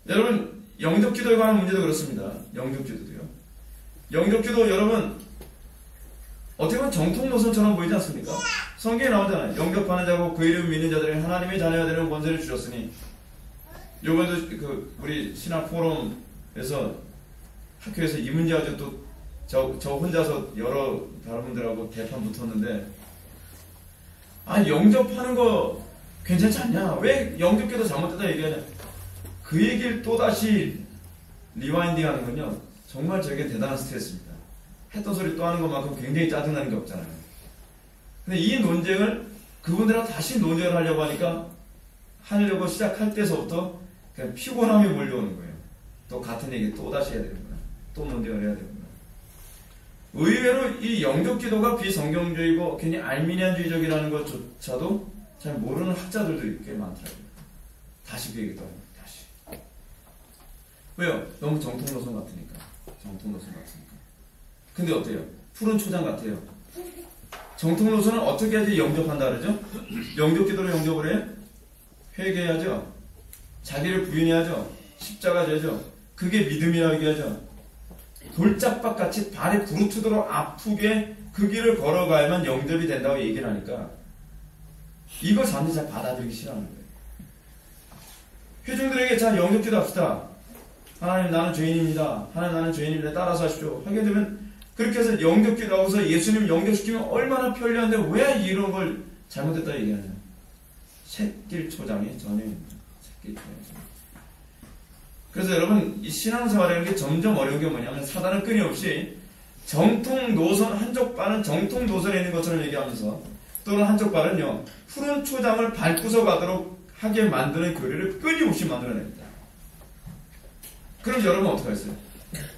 여러분 영접기도에 관한 문제도 그렇습니다. 영접기도도요. 영접기도 여러분 어떻게 보면 정통 노선처럼 보이지 않습니까? 성경에 나오잖아요. 영접하는 자고 그 이름 믿는 자들에게 하나님의 자녀가 되는 권세를 주셨으니. 요번에도 그 우리 신학 포럼에서 학교에서 이 문제 가지고 또 저 혼자서 여러 다른 분들하고 대판 붙었는데, 아 영접하는 거 괜찮지 않냐? 왜 영접기도 잘못됐다 얘기하냐? 그 얘기를 또다시 리와인딩 하는 건요 정말 저에게 대단한 스트레스입니다. 했던 소리 또 하는 것만큼 굉장히 짜증나는 게 없잖아요. 근데 이 논쟁을 그분들하고 다시 논쟁을 하려고 시작할 때서부터 그냥 피곤함이 몰려오는 거예요. 또 같은 얘기 또 다시 해야 되는구나. 또 논쟁을 해야 되는구나. 의외로 이 영접기도가 비성경주의고 괜히 알미니안주의적이라는 것조차도 잘 모르는 학자들도 꽤 많더라고요. 다시 그 얘기도 합니다. 다시. 왜요? 너무 정통 노선 같으니까. 정통 노선 같으니까. 근데 어때요? 푸른 초장 같아요. 정통 노선은 어떻게 해야지 영접한다 그러죠? 영접기도로 영접을 해? 회개해야죠. 자기를 부인해야죠. 십자가 져야죠. 그게 믿음이라고 얘기하죠. 돌짝밭같이 발이 부르트도록 아프게 그 길을 걸어가야만 영접이 된다고 얘기를 하니까 이걸 사람들이 잘 받아들이기 싫어하는 거예요. 회중들에게 자 영접기도 합시다. 하나님 나는 죄인입니다. 하나님 나는 죄인입니다. 따라서 하십시오. 하게 되면 그렇게 해서 영접기도 하고서 예수님 영접시키면 얼마나 편리한데 왜 이런 걸 잘못했다 얘기하냐. 새길초장의 전형입니다. 새길초장. 그래서 여러분 이 신앙생활이라는 게 점점 어려운 게 뭐냐면 사단은 끊임없이 정통 노선 한쪽 발은 정통 노선에 있는 것처럼 얘기하면서 또는 한쪽 발은요 푸른 초장을 밟고서 가도록 하게 만드는 교리를 끊임없이 만들어냅니다. 그럼 여러분 어떻게 하겠어요?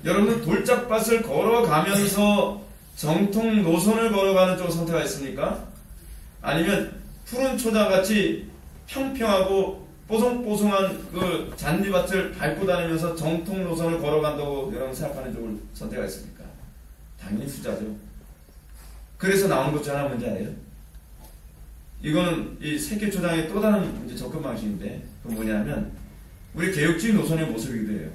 여러분은 돌짝밭을 걸어가면서 정통 노선을 걸어가는 쪽을 선택하겠습니까? 아니면 푸른 초장같이 평평하고 뽀송뽀송한 그 잔디밭을 밟고 다니면서 정통 노선을 걸어간다고 여러분 생각하는 쪽을 선택하겠습니까? 당연히 후자죠. 그래서 나오는 것 중 하나 뭔지 알아요? 이거는 이 새길초장의 또 다른 이제 접근 방식인데 그건 뭐냐면 우리 개혁주의 노선의 모습이기도 해요.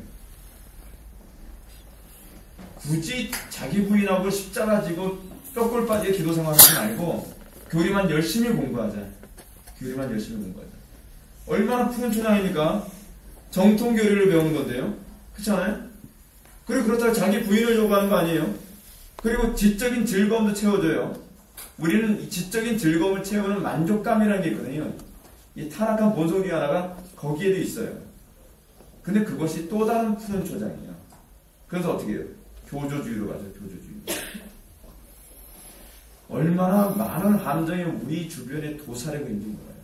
굳이 자기 부인하고 십자가 지고 뼈골 빠지게 기도 생활하지 말고 교리만 열심히 공부하자. 교리만 열심히 공부하자. 얼마나 푸른 초장입니까? 정통 교리를 배우는 건데요. 그렇지 않아요? 그리고 그렇다고 자기 부인을 요구하는 거 아니에요? 그리고 지적인 즐거움도 채워줘요. 우리는 이 지적인 즐거움을 채우는 만족감이라는 게 있거든요. 이 타락한 본성 중에 하나가 거기에도 있어요. 근데 그것이 또 다른 푸른 초장이에요. 그래서 어떻게 해요? 교조주의로 가죠. 교조주의. 얼마나 많은 함정이 우리 주변에 도사리고 있는지 몰라요.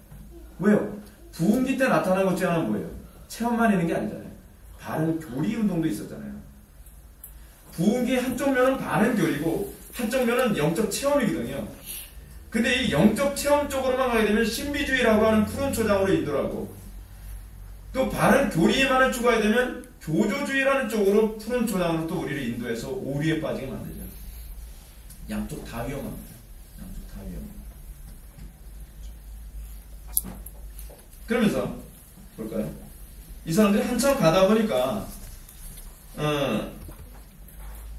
왜요? 부흥기 때 나타나는 것 중에 하나는 뭐예요? 체험만 있는 게 아니잖아요. 바른 교리 운동도 있었잖아요. 부흥기 한쪽 면은 바른 교리고 한쪽 면은 영적 체험이거든요. 근데 이 영적 체험 쪽으로만 가게 되면 신비주의라고 하는 푸른 초장으로 인도하고 또 바른 교리에만을 추구하게 되면 교조주의라는 쪽으로 푸른 초장으로 또 우리를 인도해서 오류에 빠지게 만들죠. 양쪽 다 위험합니다. 양쪽 다 위험합니다. 그러면서 볼까요? 이 사람들이 한참 가다 보니까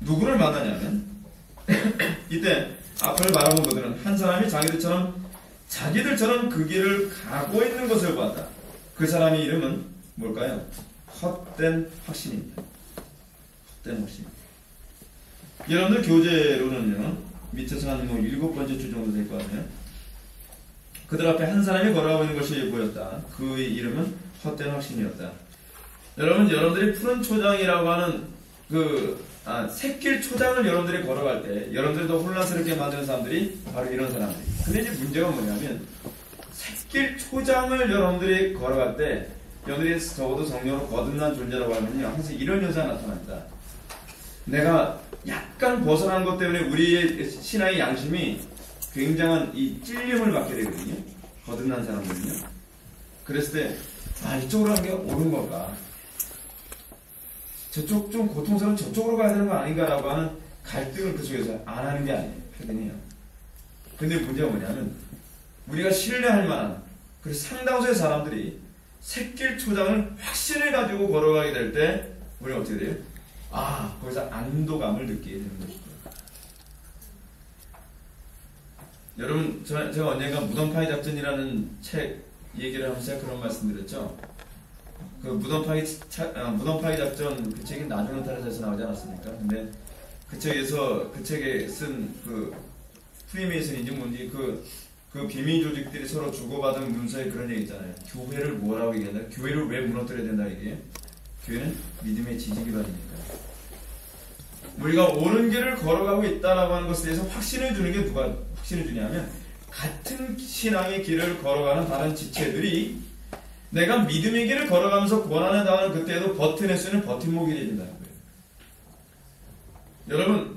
누구를 만나냐면 이때 앞을 바라본 그들은 한 사람이 자기들처럼 그 길을 가고 있는 것을 보았다. 그 사람의 이름은 뭘까요? 헛된 확신입니다. 헛된 확신. 여러분들 교재로는요, 밑에서 한 뭐 7번째 줄 정도 될 것 같네요. 그들 앞에 한 사람이 걸어가고 있는 것이 보였다. 그의 이름은 헛된 확신이었다. 여러분들이 푸른 초장이라고 하는 샛길 초장을 여러분들이 걸어갈 때, 여러분들이 더 혼란스럽게 만드는 사람들이 바로 이런 사람들. 근데 이제 문제가 뭐냐면, 샛길 초장을 여러분들이 걸어갈 때, 여러분들이 적어도 성령으로 거듭난 존재라고 하면요, 항상 이런 현상이 나타납니다. 내가 약간 벗어난 것 때문에 우리의 신앙의 양심이 굉장한 이 찔림을 받게 되거든요. 거듭난 사람들은요. 그랬을 때, 이쪽으로 가는 게 옳은 걸까? 저쪽 좀 고통스러운 저쪽으로 가야 되는 거 아닌가라고 하는 갈등을 그 속에서 안 하는 게 아니에요. 표현이에요. 근데 문제가 뭐냐면, 우리가 신뢰할 만한, 그리고 상당수의 사람들이 샛길 초장을 확신을 가지고 걸어가게 될 때, 우리가 어떻게 돼요? 거기서 안도감을 느끼게 되는 것이죠. 여러분, 제가 언젠가 무덤파이 작전이라는 책 얘기를 하면서 제가 그런 말씀 드렸죠. 그 무덤파이 작전, 그 책이 나중에 타라에서 나오지 않았습니까? 근데 그 책에 쓴 프리메이슨인지 뭔지 그 비밀 조직들이 서로 주고받은 문서에 그런 얘기 있잖아요. 교회를 뭐라고 얘기한다? 교회를 왜 무너뜨려야 된다 이게? 교회는 믿음의 지지기반이니까. 우리가 옳은 길을 걸어가고 있다라고 하는 것에 대해서 확신을 주는 게 누가 확신을 주냐면, 같은 신앙의 길을 걸어가는 다른 지체들이 내가 믿음의 길을 걸어가면서 고난을 당하는 그때에도 버텨낼 수 있는 버팀목이 된다는 거예요.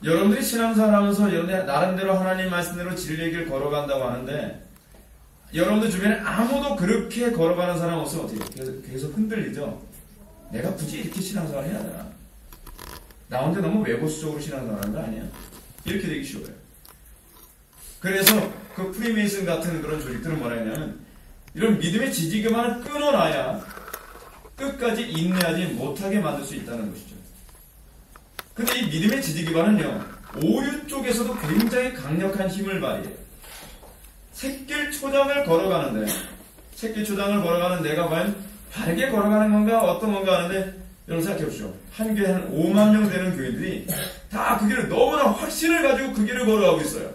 여러분들이 신앙생활 하면서 나름대로 하나님 말씀대로 진리의 길 걸어간다고 하는데, 여러분들 주변에 아무도 그렇게 걸어가는 사람 없으면 어떻게 해요? 계속 흔들리죠? 내가 굳이 이렇게 신앙생활 해야 되나? 나 혼자 너무 외보수적으로 신앙생활 하는 거 아니야? 이렇게 되기 쉬워요. 그래서 그 프리메이슨 같은 그런 조직들은 뭐라 했냐면, 이런 믿음의 지지기반을 끊어놔야 끝까지 인내하지 못하게 만들 수 있다는 것이죠. 근데 이 믿음의 지지기반은요, 오류 쪽에서도 굉장히 강력한 힘을 발휘해요. 샛길 초장을 걸어가는 내가 과연 바르게 걸어가는 건가 어떤 건가 하는데, 여러분 생각해 보십시오. 한 교회에 한 5만 명 되는 교인들이 다 그 길을 너무나 확신을 가지고 그 길을 걸어가고 있어요.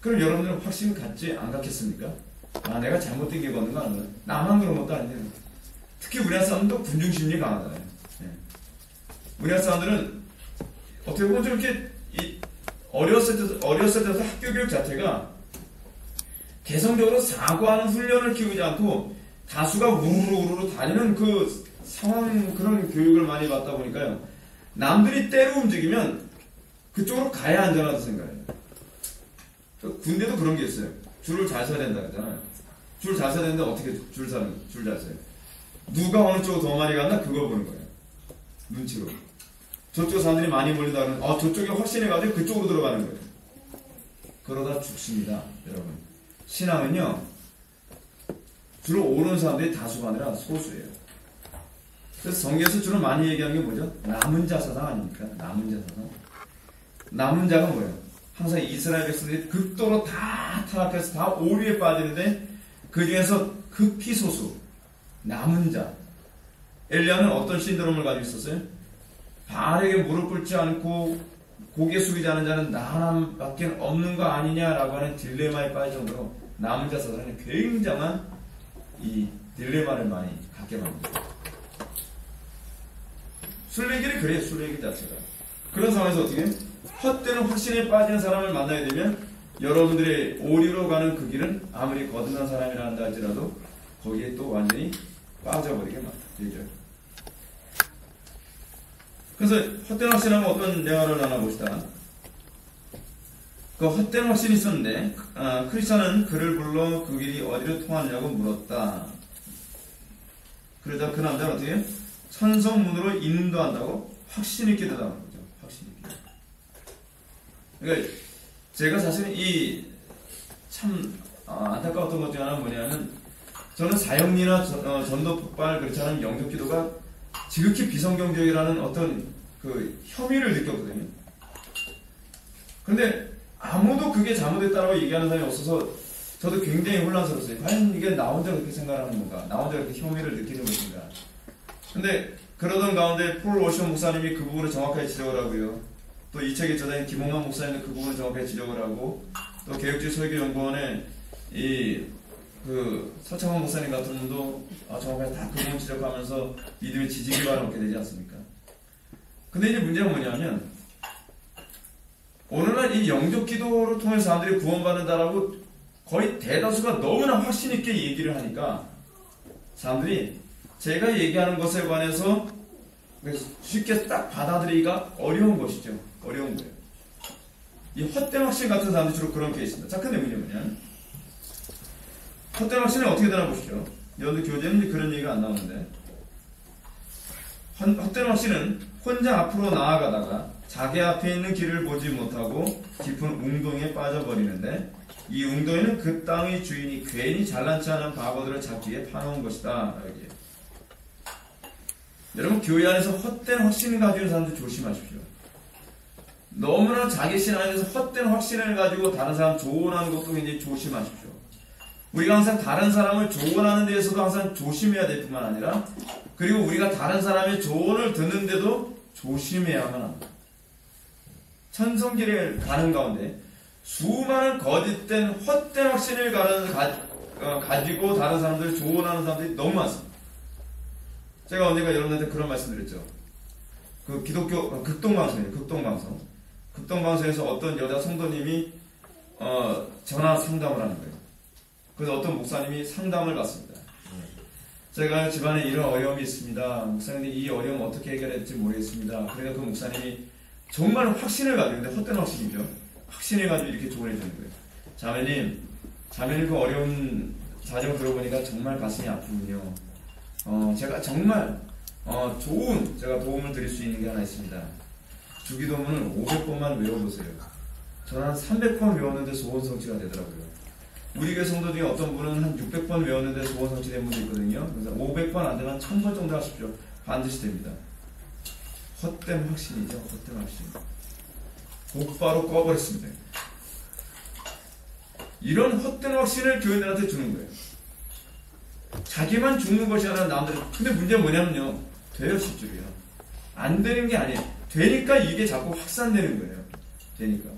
그럼 여러분들은 확신 갖지 안 갖겠습니까? 내가 잘못된 게 걷는 거 아니야? 나만 그런 것도 아니에요. 특히 우리나라 사람도 군중심리 강하잖아요. 우리나라 사람들은 어떻게 보면 좀 이렇게 어렸을 때부터 학교 교육 자체가 개성적으로 사고하는 훈련을 키우지 않고 다수가 우르르 다니는 그 상황, 그런 교육을 많이 받다 보니까요, 남들이 때로 움직이면 그쪽으로 가야 안전하다고 생각해요. 군대도 그런 게 있어요. 줄을 잘 서야 된다 그러잖아요. 줄 잘 서야 되는데 어떻게 줄 잘 서요? 누가 어느 쪽으로 더 많이 갔나 그걸 보는 거예요. 눈치로. 저쪽 사람들이 많이 몰린다 그러면 저쪽에 확신해가지고 그쪽으로 들어가는 거예요. 그러다 죽습니다, 여러분. 신앙은요, 주로 옳은 사람들이 다수가 아니라 소수예요. 그래서 성경에서 주로 많이 얘기하는 게 뭐죠? 남은 자 사상 아닙니까? 남은 자 사상. 남은 자가 뭐예요? 항상 이스라엘 백성들이 극도로 다 타락해서 다 오류에 빠지는데, 그 중에서 극히 소수, 남은 자. 엘리야는 어떤 신드롬을 가지고 있었어요? 바알에게 무릎 꿇지 않고 고개 숙이지 않은 자는 나 하나밖에 없는 거 아니냐라고 하는 딜레마에 빠질 정도로 남은 자 사상은 굉장한 이 딜레마를 많이 갖게 만듭니다. 순례길이 그래요, 순례길 자체가. 그런 상황에서 어떻게 해요? 헛되는 확신에 빠지는 사람을 만나게 되면 여러분들의 오류로 가는 그 길은 아무리 거듭난 사람이라 한다 할지라도 거기에 또 완전히 빠져버리게 되죠. 그래서 헛된 확신하고 어떤 대화를 나눠봅시다. 그 헛된 확신이 있었는데 크리스천은 그를 불러 그 길이 어디로 통하느냐고 물었다. 그러자 그 남자는 어떻게 해요? 천성문으로 인도한다고 확신 있게 대답하는 거죠. 확신 있게. 그러니까 제가 사실 참 안타까웠던 것 중에 하나는 뭐냐면, 저는 사형리나 전도 폭발, 그렇지 않은 영적 기도가 지극히 비성경적이라는 어떤 그 혐의를 느꼈거든요. 근데 아무도 그게 잘못됐다고 얘기하는 사람이 없어서 저도 굉장히 혼란스러웠어요. 과연 이게 나 혼자 그렇게 생각하는 건가? 나 혼자 그렇게 혐의를 느끼는 것인가? 근데 그러던 가운데 폴 워셔 목사님이 그 부분을 정확하게 지적을 하고요. 또 이 책의 저자인 김홍만 목사님도 그 부분을 정확하게 지적을 하고, 또 개혁주의 설교연구원의 그 서창원 목사님 같은 분도 정확하게 다 그 부분 지적하면서 믿음의 지지 기반을 얻게 되지 않습니까? 근데 이제 문제가 뭐냐면, 오늘날 이 영접 기도를 통해 사람들이 구원받는다라고 거의 대다수가 너무나 확신있게 얘기를 하니까 사람들이 제가 얘기하는 것에 관해서 쉽게 딱 받아들이기가 어려운 것이죠. 어려운 거예요. 이 헛된 확신 같은 사람들이 주로 그런 케이스입니다. 자, 근데 뭐냐면 헛된 확신이 어떻게 되나 보시죠. 여러분들 교재는 그런 얘기가 안 나오는데, 헛된 확신은 혼자 앞으로 나아가다가 자기 앞에 있는 길을 보지 못하고 깊은 웅덩이에 빠져버리는데, 이 웅덩이는 그 땅의 주인이 괜히 잘난치 않은 바보들을 잡기 위해 파놓은 것이다. 여기에. 여러분, 교회 안에서 헛된 확신을 가지고 있는 사람들 조심하십시오. 너무나 자기 신 안에서 헛된 확신을 가지고 다른 사람 조언하는 것도 굉장히 조심하십시오. 우리가 항상 다른 사람을 조언하는 데에서도 항상 조심해야 될 뿐만 아니라, 그리고 우리가 다른 사람의 조언을 듣는데도 조심해야만 합니다. 천성길에 가는 가운데 수많은 거짓된 헛된 확신을 가지고 다른 사람들을 조언하는 사람들이 너무 많습니다. 제가 언젠가 여러분한테 그런 말씀 드렸죠. 그 기독교 극동방송이에요. 극동방송에서 어떤 여자 성도님이 전화 상담을 하는 거예요. 그래서 어떤 목사님이 상담을 받습니다. 제가 집안에 이런 어려움이 있습니다. 목사님이 이 어려움 어떻게 해결해야 될지 모르겠습니다. 그러니까 그 목사님이 정말 확신을 가지고, 근데 헛된 확신이죠. 확신을 가지고 이렇게 조언해 주는 거예요. 자매님 그 어려운 사정 들어보니까 정말 가슴이 아프군요. 제가 정말 제가 도움을 드릴 수 있는 게 하나 있습니다. 주기도문을 500번만 외워보세요. 저는 한 300번 외웠는데 소원 성취가 되더라고요. 우리 교회 성도 중에 어떤 분은 한 600번 외웠는데 소원 성취된 분도 있거든요. 그래서 500번 안 되면 1000번 정도 하십시오. 반드시 됩니다. 헛된 확신이죠. 헛된 확신. 곧바로 꺼버렸습니다. 이런 헛된 확신을 교인들한테 주는 거예요. 자기만 죽는 것이 아니라 남들은. 근데 문제는 뭐냐면요, 돼요. 실제로요. 안 되는 게 아니에요. 되니까 이게 자꾸 확산되는 거예요. 되니까.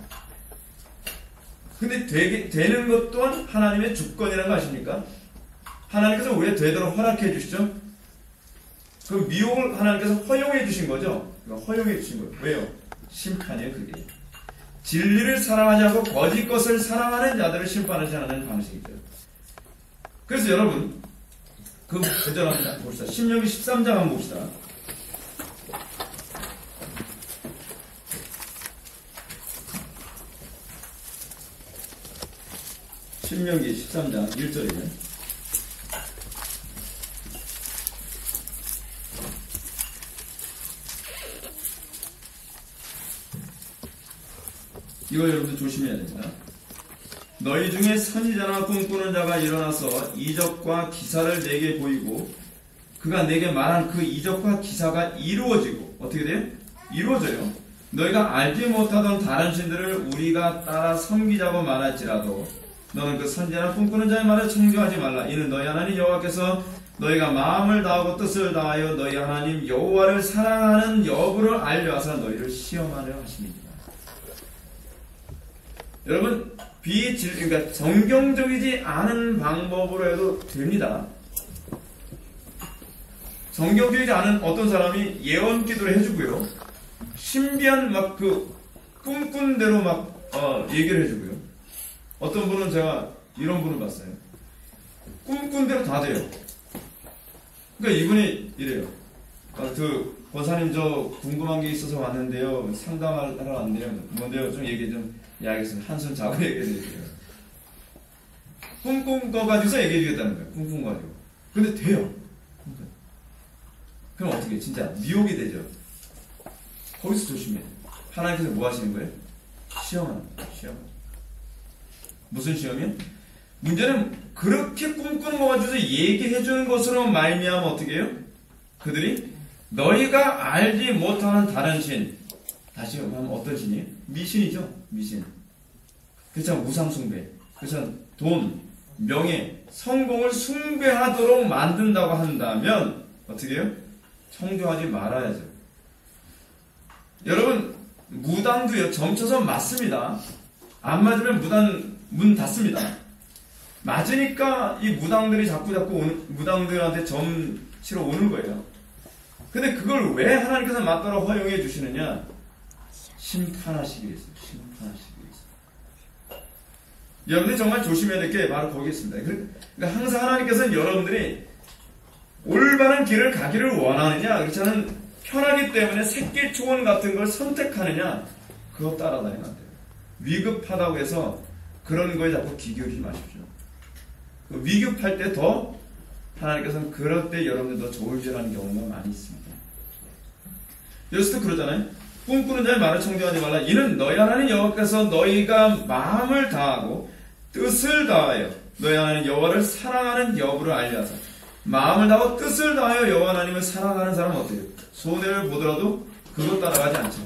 근데 되는 것 또한 하나님의 주권이라는 거 아십니까? 하나님께서 왜 되도록 허락해 주시죠? 그 미혹을 하나님께서 허용해 주신 거죠? 허용해 주신 거예요. 왜요? 심판이에요, 그게. 진리를 사랑하지 않고 거짓 것을 사랑하는 자들을 심판하지 않는 방식이죠. 그래서 여러분, 그 구절 한번 봅시다. 신명기 13장 한번 봅시다. 신명기 13장 1절이에요. 이걸 여러분들 조심해야 됩니다. 너희 중에 선지자나 꿈꾸는 자가 일어나서 이적과 기사를 내게 보이고 그가 내게 말한 그 이적과 기사가 이루어지고, 어떻게 돼요? 이루어져요. 너희가 알지 못하던 다른 신들을 우리가 따라 섬기자고 말할지라도 너는 그 선지자나 꿈꾸는 자의 말에 청조하지 말라. 이는 너희 하나님 여호와께서 너희가 마음을 다하고 뜻을 다하여 너희 하나님 여호와를 사랑하는 여부를 알려하사 너희를 시험하려 하심이니라. 여러분, 그러니까 성경적이지 않은 방법으로 해도 됩니다. 성경적이지 않은 어떤 사람이 예언 기도를 해주고요. 신비한 꿈꾼 대로 얘기를 해주고요. 어떤 분은 제가 이런 분을 봤어요. 꿈꾼 대로 다 돼요. 그러니까 이분이 이래요. 권사님 저 궁금한 게 있어서 왔는데요. 상담하러 왔는데요. 뭔데요? 좀 얘기 좀 알겠습니다. 한숨 자고 얘기해 드릴게요. 꿈꾼 거 가지고서 얘기해 주겠다는 거예요. 꿈꾼 거 가지고. 근데 돼요. 그럼 어떻게 진짜 미혹이 되죠. 거기서 조심해요. 하나님께서 뭐 하시는 거예요? 시험하는 거예요. 시험. 무슨 시험이요? 문제는 그렇게 꿈꾸는 거 가지고서 얘기해 주는 것으로 말미암아 어떻게 해요? 그들이 너희가 알지 못하는 다른 신, 다시 하면 어떤 신이에요? 미신이죠. 미신. 그렇죠. 우상 숭배. 그렇죠. 돈, 명예, 성공을 숭배하도록 만든다고 한다면 어떻게 해요? 청교하지 말아야죠. 여러분, 무당도요, 점쳐서 맞습니다. 안 맞으면 문 닫습니다. 맞으니까 이 무당들이 자꾸 무당들한테 점 치러 오는 거예요. 근데 그걸 왜 하나님께서 맞도록 허용해 주시느냐? 심판하시기 위해서. 여러분들이 정말 조심해야 될 게 바로 거기 있습니다. 그러니까 항상 하나님께서는 여러분들이 올바른 길을 가기를 원하느냐, 그렇지 않은 편하기 때문에 새끼 초원 같은 걸 선택하느냐, 그거 따라다니면 안 돼요. 위급하다고 해서 그런 거에 자꾸 귀 기울이지 마십시오. 위급할 때 더 하나님께서는 그럴 때 여러분들 더 저울질하는 경우가 많이 있습니다. 여기서도 그러잖아요. 꿈꾸는 자의 말을 청종하지 말라. 이는 너희 하나님 여호와께서 너희가 마음을 다하고 뜻을 다하여 너희 하나님 여호와를 사랑하는 여부를 알게 하사. 마음을 다하고 뜻을 다하여 여호와 하나님을 사랑하는 사람은 어때요? 손해를 보더라도 그것 따라가지 않죠.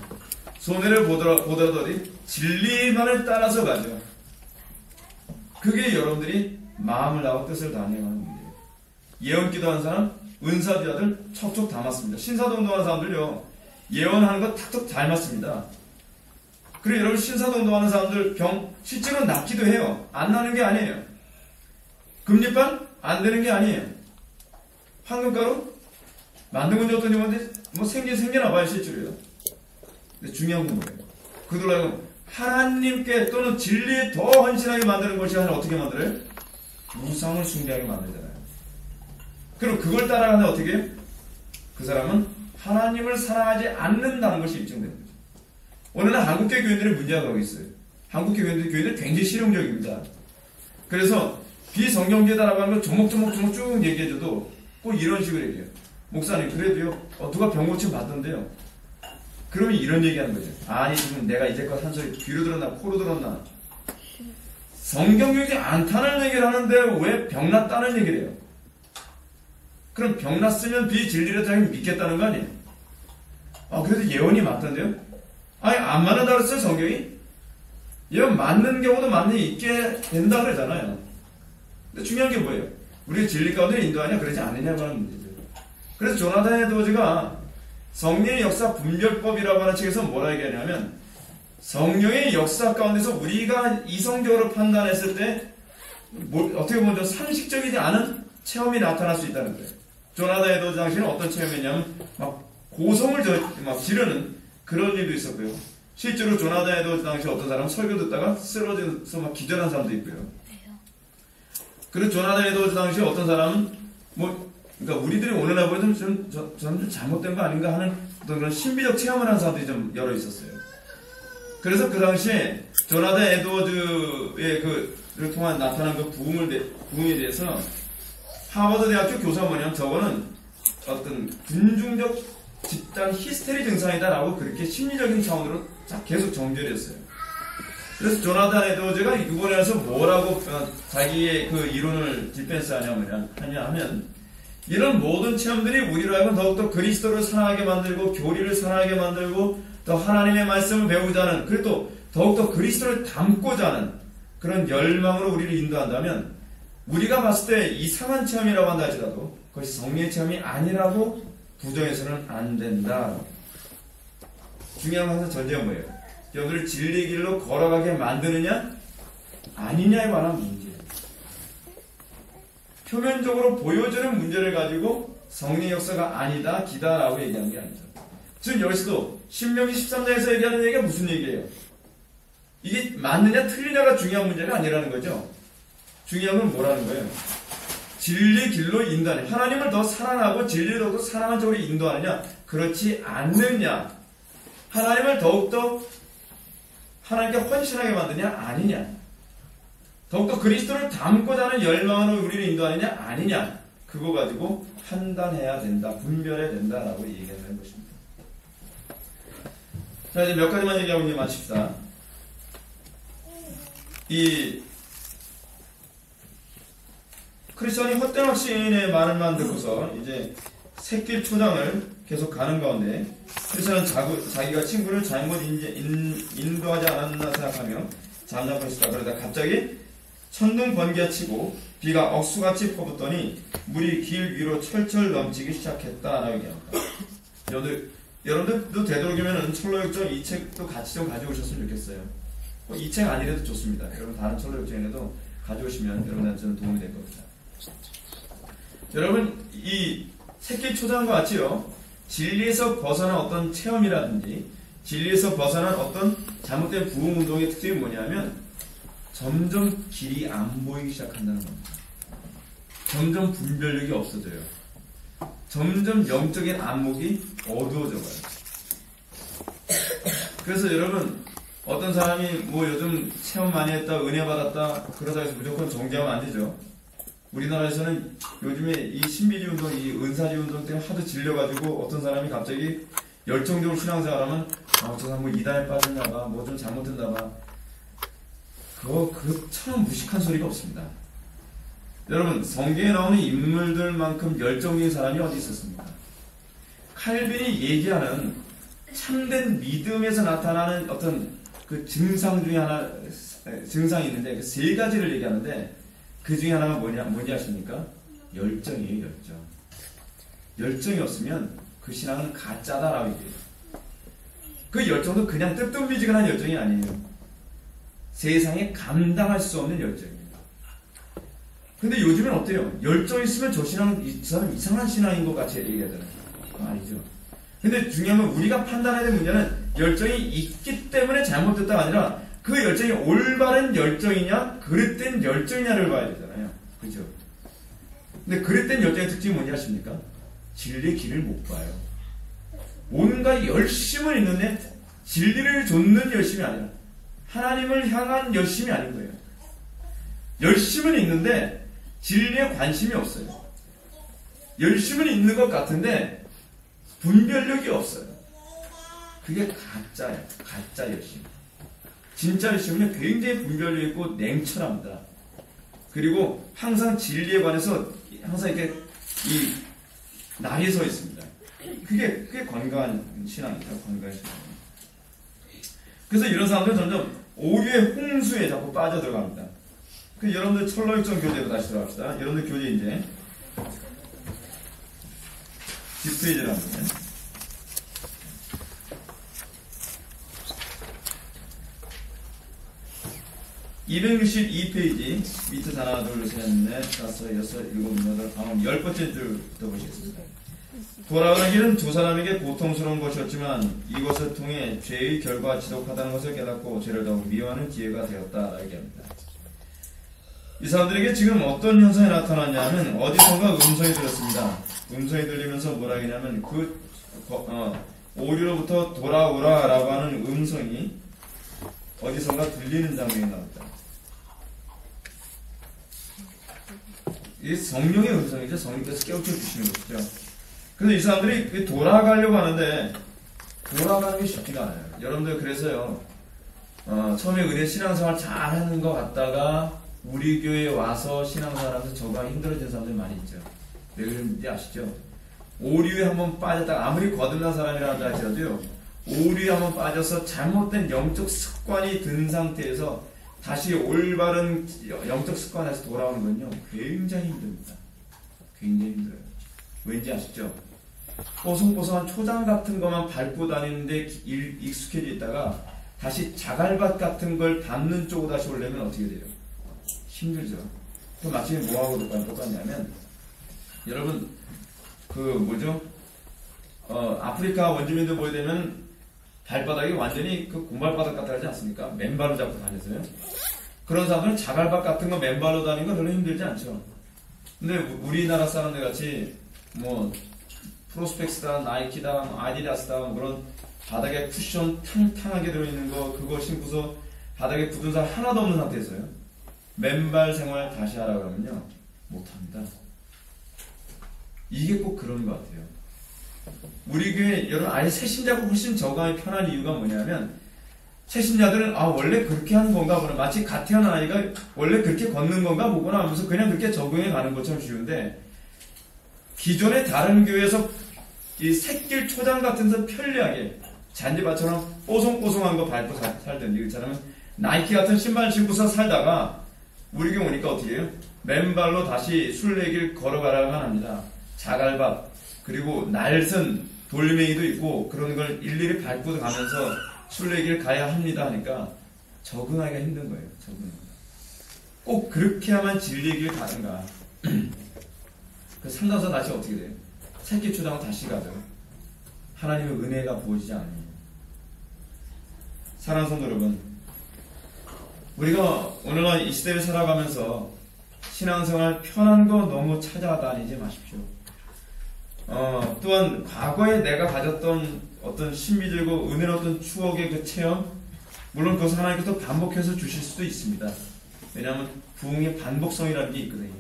손해를 보더라도 어디? 진리만을 따라서 가죠. 그게 여러분들이 마음을 다하고 뜻을 다하는 문제예요. 예언기도 하는 사람, 은사자들 척척 다 맞습니다. 신사동동하는 사람들요, 예언하는 거 탁탁 잘 맞습니다. 그리고 여러분, 신사동동하는 사람들 실제로 낫기도 해요. 안 나는 게 아니에요. 금리빨 안 되는 게 아니에요. 황금가루 만든 건지 어떤지 모르는데 뭐 생겨나 봐요, 실제로요. 근데 중요한 건 뭐예요? 그들로 하나님께 또는 진리에 더 헌신하게 만드는 것이 아니라 어떻게 만들어요? 우상을 숭배하게 만들잖아요. 그럼 그걸 따라가면 어떻게 해요? 그 사람은 하나님을 사랑하지 않는다는 것이 입증되는 거죠. 오늘은 한국계 교인들의 문제가 거기 있어요. 한국계 교인들 굉장히 실용적입니다. 그래서 비성경계다라고 하는 걸 조목조목 쭉 얘기해줘도 꼭 이런 식으로 얘기해요. 목사님, 그래도요, 누가 병 고침 받던데요. 그러면 이런 얘기하는 거죠. 아니, 지금 내가 이제껏 한 소리 귀로 들었나 코로 들었나. 성경적이지 않다는 얘기를 하는데 왜 병났다는 얘기를 해요? 그럼 병났으면 비진리를 자기 믿겠다는 거 아니에요? 그래도 예언이 맞던데요? 아니, 안 맞는다 그랬어요, 성경이? 예언 맞는 경우도 있게 된다 그러잖아요. 근데 중요한 게 뭐예요? 우리가 진리 가운데 인도하냐, 그러지 않느냐고 하는 문제죠. 그래서 조나단 에드워즈가 성령의 역사 분별법이라고 하는 책에서 뭐라 얘기하냐면, 성령의 역사 가운데서 우리가 이성적으로 판단했을 때 어떻게 보면 좀 상식적이지 않은 체험이 나타날 수 있다는 거예요. 조나단 에드워즈 당시에는 어떤 체험이었냐면 막 고성을 지르는 그런 일도 있었고요. 실제로 조나단 에드워즈 당시 어떤 사람은 설교 듣다가 쓰러져서 막 기절한 사람도 있고요. 그리고 조나단 에드워즈 당시 어떤 사람은 그러니까 우리들이 오늘날 보면 좀 잘못된 거 아닌가 하는 어떤 그런 신비적 체험을 한 사람들이 좀 여러 있었어요. 그래서 그 당시에 조나단 에드워즈의 그를 통한 나타난 그 부흥에 대해서 하버드 대학교 교수가 뭐냐면 저거는 어떤 군중적 집단 히스테리 증상이다라고 그렇게 심리적인 차원으로 계속 정죄했어요. 그래서 조나단 에드워즈가 이번에 와서 뭐라고 자기의 그 이론을 디펜스 하냐면 이런 모든 체험들이 우리로 하여금 더욱더 그리스도를 사랑하게 만들고 교리를 사랑하게 만들고 또 하나님의 말씀을 배우자는 그리고 더욱더 그리스도를 닮고자 하는 그런 열망으로 우리를 인도한다면 우리가 봤을 때 이상한 체험이라고 한다 할지라도 그것이 성령의 체험이 아니라고 부정해서는 안 된다. 중요한 것은 전제가 뭐예요? 여러분을 진리의 길로 걸어가게 만드느냐 아니냐에 관한 문제예요. 표면적으로 보여주는 문제를 가지고 성령의 역사가 아니다, 기다라고 얘기하는 게 아니죠. 지금 여기서도 신명기 13장에서 얘기하는 얘기가 무슨 얘기예요? 이게 맞느냐 틀리냐가 중요한 문제가 아니라는 거죠. 중요한 건 뭐라는 거예요? 진리 길로 인도하느냐, 하나님을 더 사랑하고 진리를 더욱더 사랑하는 쪽으로 인도하느냐, 그렇지 않느냐, 하나님을 더욱더 하나님께 헌신하게 만드냐 아니냐, 더욱더 그리스도를 닮고자 하는 열망으로 우리를 인도하느냐 아니냐, 그거 가지고 판단해야 된다, 분별해야 된다라고 얘기하는 것입니다. 자, 이제 몇 가지만 얘기하고 이제 마칩시다. 이 크리스천이 헛된 확신의 말을만 듣고서 이제 새길 초장을 계속 가는 가운데 크리스천은 자기가 친구를 잘못 인도하지 않았나 생각하며 잠잠하고 있었다. 그러다 갑자기 천둥 번개가 치고 비가 억수같이 퍼붓더니 물이 길 위로 철철 넘치기 시작했다라고 얘기합니다. 여러분들도 되도록이면 철로역정 이 책도 같이 좀 가져오셨으면 좋겠어요. 이 책 아니래도 좋습니다. 여러분 다른 철로역정에도 가져오시면 여러분한테는 도움이 될 겁니다. 여러분 이 새끼 초장과 같이요, 진리에서 벗어난 어떤 체험이라든지 진리에서 벗어난 어떤 잘못된 부흥운동의 특징이 뭐냐면 점점 길이 안 보이기 시작한다는 겁니다. 점점 분별력이 없어져요. 점점 영적인 안목이 어두워져가요. 그래서 여러분 어떤 사람이 뭐 요즘 체험 많이 했다, 은혜 받았다 그러다 해서 무조건 정죄하면 안 되죠. 우리나라에서는 요즘에 이 신비주의 운동, 이 은사주의 운동 때문에 하도 질려가지고 어떤 사람이 갑자기 열정적으로 신앙생활하면 저 사람 뭐 이단에 빠졌나봐, 뭐 좀 잘못했나봐. 그처럼 무식한 소리가 없습니다. 여러분 성경에 나오는 인물들만큼 열정적인 사람이 어디 있었습니까? 칼빈이 얘기하는 참된 믿음에서 나타나는 어떤 그 증상 중에 하나, 증상이 있는데 그 세 가지를 얘기하는데 그 중에 하나가 뭐냐 아십니까? 열정이에요. 열정이 없으면 그 신앙은 가짜다라고 얘기해요. 그 열정도 그냥 뜨뜻미지근한 열정이 아니에요. 세상에 감당할 수 없는 열정이에요. 근데 요즘엔 어때요? 열정이 있으면 저 사람 이상한 신앙인 것 같이 얘기하잖아요. 그거 아니죠. 근데 중요한 건 우리가 판단해야 될 문제는 열정이 있기 때문에 잘못됐다가 아니라 그 열정이 올바른 열정이냐 그릇된 열정이냐를 봐야 되잖아요. 그죠? 근데 그릇된 열정의 특징이 뭔지 아십니까? 진리의 길을 못 봐요. 온갖 열심은 있는데 진리를 좇는 열심이 아니라 하나님을 향한 열심이 아닌 거예요. 열심은 있는데 진리에 관심이 없어요. 열심은 있는 것 같은데 분별력이 없어요. 그게 가짜예요. 가짜 열심. 진짜 열심은 굉장히 분별력 있고 냉철합니다. 그리고 항상 진리에 관해서 항상 이렇게 날이 서 있습니다. 그게 건강한 신앙이다. 건강한 신앙. 그래서 이런 사람들은 점점 오류의 홍수에 자꾸 빠져들어갑니다. 여러분들 철로역정 교재로 다시 들어갑시다. 여러분들 교재 이제 뒷페이지를 한번 262페이지 밑에 하나, 둘, 셋, 넷, 다섯, 여섯, 일곱, 여덟, 아홉, 10번째 줄부터 보시겠습니다. 돌아가는 길은 두 사람에게 고통스러운 것이었지만 이것을 통해 죄의 결과가 지독하다는 것을 깨닫고 죄를 더욱 미워하는 기회가 되었다라고 얘기합니다. 이 사람들에게 지금 어떤 현상이 나타났냐면 어디선가 음성이 들렸습니다. 음성이 들리면서 뭐라 하냐면 오류로부터 돌아오라 라고 하는 음성이 어디선가 들리는 장면이 나왔다. 이게 성령의 음성이죠. 성령께서 깨우쳐 주시는 것이죠. 그래서 이 사람들이 돌아가려고 하는데 돌아가는 게 쉽지가 않아요. 여러분들 그래서요 처음에 은혜 신앙생활 잘 하는 것 같다가 우리 교회에 와서 신앙생활하면서 저가 힘들어진 사람들 많이 있죠. 왜 그런지 아시죠? 오류에 한번 빠졌다가 아무리 거듭난 사람이라 할지라도요 오류에 한번 빠져서 잘못된 영적 습관이 든 상태에서 다시 올바른 영적 습관에서 돌아오는 건요 굉장히 힘듭니다. 굉장히 힘들어요. 왠지 아시죠? 뽀송뽀송한 초장 같은 것만 밟고 다니는데 익숙해져 있다가 다시 자갈밭 같은 걸 밟는 쪽으로 다시 오려면 어떻게 돼요? 힘들죠. 그 마치 뭐하고 똑같냐면 여러분 아프리카 원주민들 보게 되면 발바닥이 완전히 공발바닥 같다 하지 않습니까? 맨발로 잡고 다녀서요. 그런 사람들은 자갈밭 같은 거 맨발로 다니는 거 별로 힘들지 않죠. 근데 우리나라 사람들 같이 프로스펙스다, 나이키다, 아디다스다 그런 바닥에 쿠션 탕탕하게 들어있는 거 그거 신고서 바닥에 굳은 살 하나도 없는 상태에서요. 맨발 생활 다시 하라 그러면요 못합니다. 이게 꼭 그런 것 같아요. 우리 교회 여러분 아예 새신자가 훨씬 적응이 편한 이유가 뭐냐면 새신자들은 원래 그렇게 하는 건가 보나 마치 갓 태어난 아이가 원래 그렇게 걷는 건가 보구나 하면서 그냥 그렇게 적응해 가는 것처럼 쉬운데 기존의 다른 교회에서 이 샛길 초장 같은 데서 편리하게 잔디밭처럼 뽀송뽀송한 거 밟고 살던 이것처럼 나이키 같은 신발 신고서 살다가 우리 교회 오니까 어떻게 해요? 맨발로 다시 순례길 걸어가라고만 합니다. 자갈밭 그리고 날선 돌멩이도 있고 그런 걸 일일이 밟고 가면서 순례길 가야 합니다 하니까 적응하기가 힘든 거예요. 꼭 그렇게 하면 진리의 길 가는가. 그 3장서 다시 어떻게 돼요? 새끼 초장 다시 가죠. 하나님의 은혜가 부어지지 않으니. 사랑하는 성도 여러분, 우리가 오늘날 이 시대를 살아가면서 신앙생활 편한 거 너무 찾아다니지 마십시오. 또한 과거에 내가 가졌던 어떤 신비들고 은혜로웠던 추억의 그 체험, 물론 그것을 하나님께서 반복해서 주실 수도 있습니다. 왜냐하면 부흥의 반복성이라는 게 있거든요.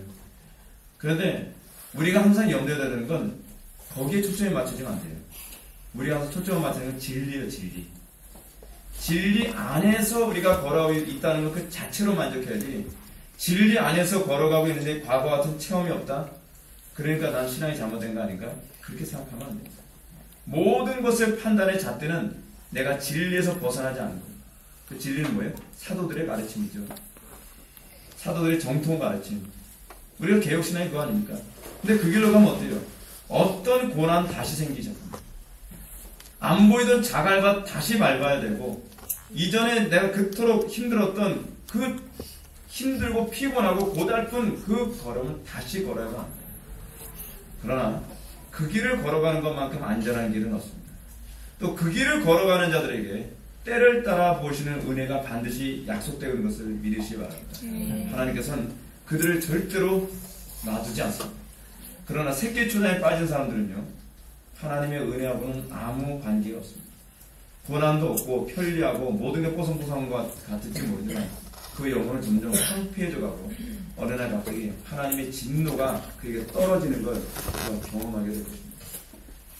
그런데 우리가 항상 염두에 둬야 되는 건 거기에 초점이 맞춰지면 안 돼요. 우리가 항상 초점을 맞추는 건 진리예요, 진리. 진리 안에서 우리가 걸어가고 있다는 것 그 자체로 만족해야지, 진리 안에서 걸어가고 있는데 과거 같은 체험이 없다? 그러니까 난 신앙이 잘못된 거 아닌가? 그렇게 생각하면 안 돼요. 모든 것의 판단의 잣대는 내가 진리에서 벗어나지 않는 거예요. 그 진리는 뭐예요? 사도들의 가르침이죠. 사도들의 정통 가르침. 우리가 개혁신앙이 그거 아닙니까? 근데 그 길로 가면 어때요? 어떤 고난 다시 생기셨습니다. 안 보이던 자갈밭 다시 밟아야 되고, 이전에 내가 그토록 힘들었던 그 힘들고 피곤하고 고달픈 그 걸음을 다시 걸어야 합니다. 그러나 그 길을 걸어가는 것만큼 안전한 길은 없습니다. 또 그 길을 걸어가는 자들에게 때를 따라 보시는 은혜가 반드시 약속되는 것을 믿으시기 바랍니다. 하나님께서는 그들을 절대로 놔두지 않습니다. 그러나 새끼초장에 빠진 사람들은요, 하나님의 은혜하고는 아무 관계가 없습니다. 고난도 없고 편리하고 모든 게 뽀송뽀송한 것 같을지 모르지만 그 영혼은 점점 황폐해져가고 어느 날 갑자기 하나님의 진노가 그에게 떨어지는 걸 경험하게 될 것입니다.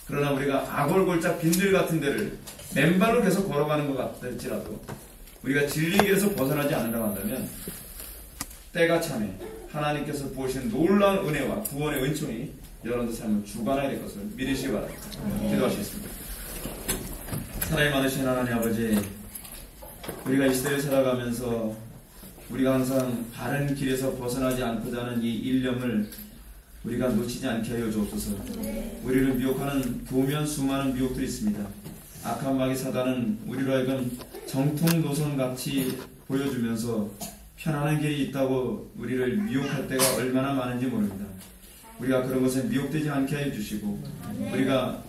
그러나 우리가 아골골짝 빈들 같은 데를 맨발로 계속 걸어가는 것 같을지라도 우리가 진리의 길에서 벗어나지 않으려고 한다면 때가 참에 하나님께서 부으신 놀라운 은혜와 구원의 은총이 여러분들 삶을 주관하게 될 것을 믿으시기 바랍니다. 기도하시겠습니다. 사랑이 많으신 하나님 아버지, 우리가 이 시대를 살아가면서 우리가 항상 바른 길에서 벗어나지 않고자 하는 이 일념을 우리가 놓치지 않게 하여 주옵소서. 우리를 미혹하는 교묘한 수많은 미혹들이 있습니다. 악한 마귀 사단은 우리로 하여금 정통 노선같이 보여주면서 편안한 길이 있다고 우리를 미혹할 때가 얼마나 많은지 모릅니다. 우리가 그런 것에 미혹되지 않게 하여 주시고, 우리가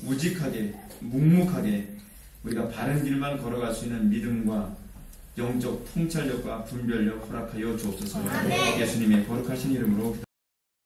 우직하게 묵묵하게 우리가 바른 길만 걸어갈 수 있는 믿음과 영적 통찰력과 분별력 허락하여 주옵소서. 예수님의 거룩하신 이름으로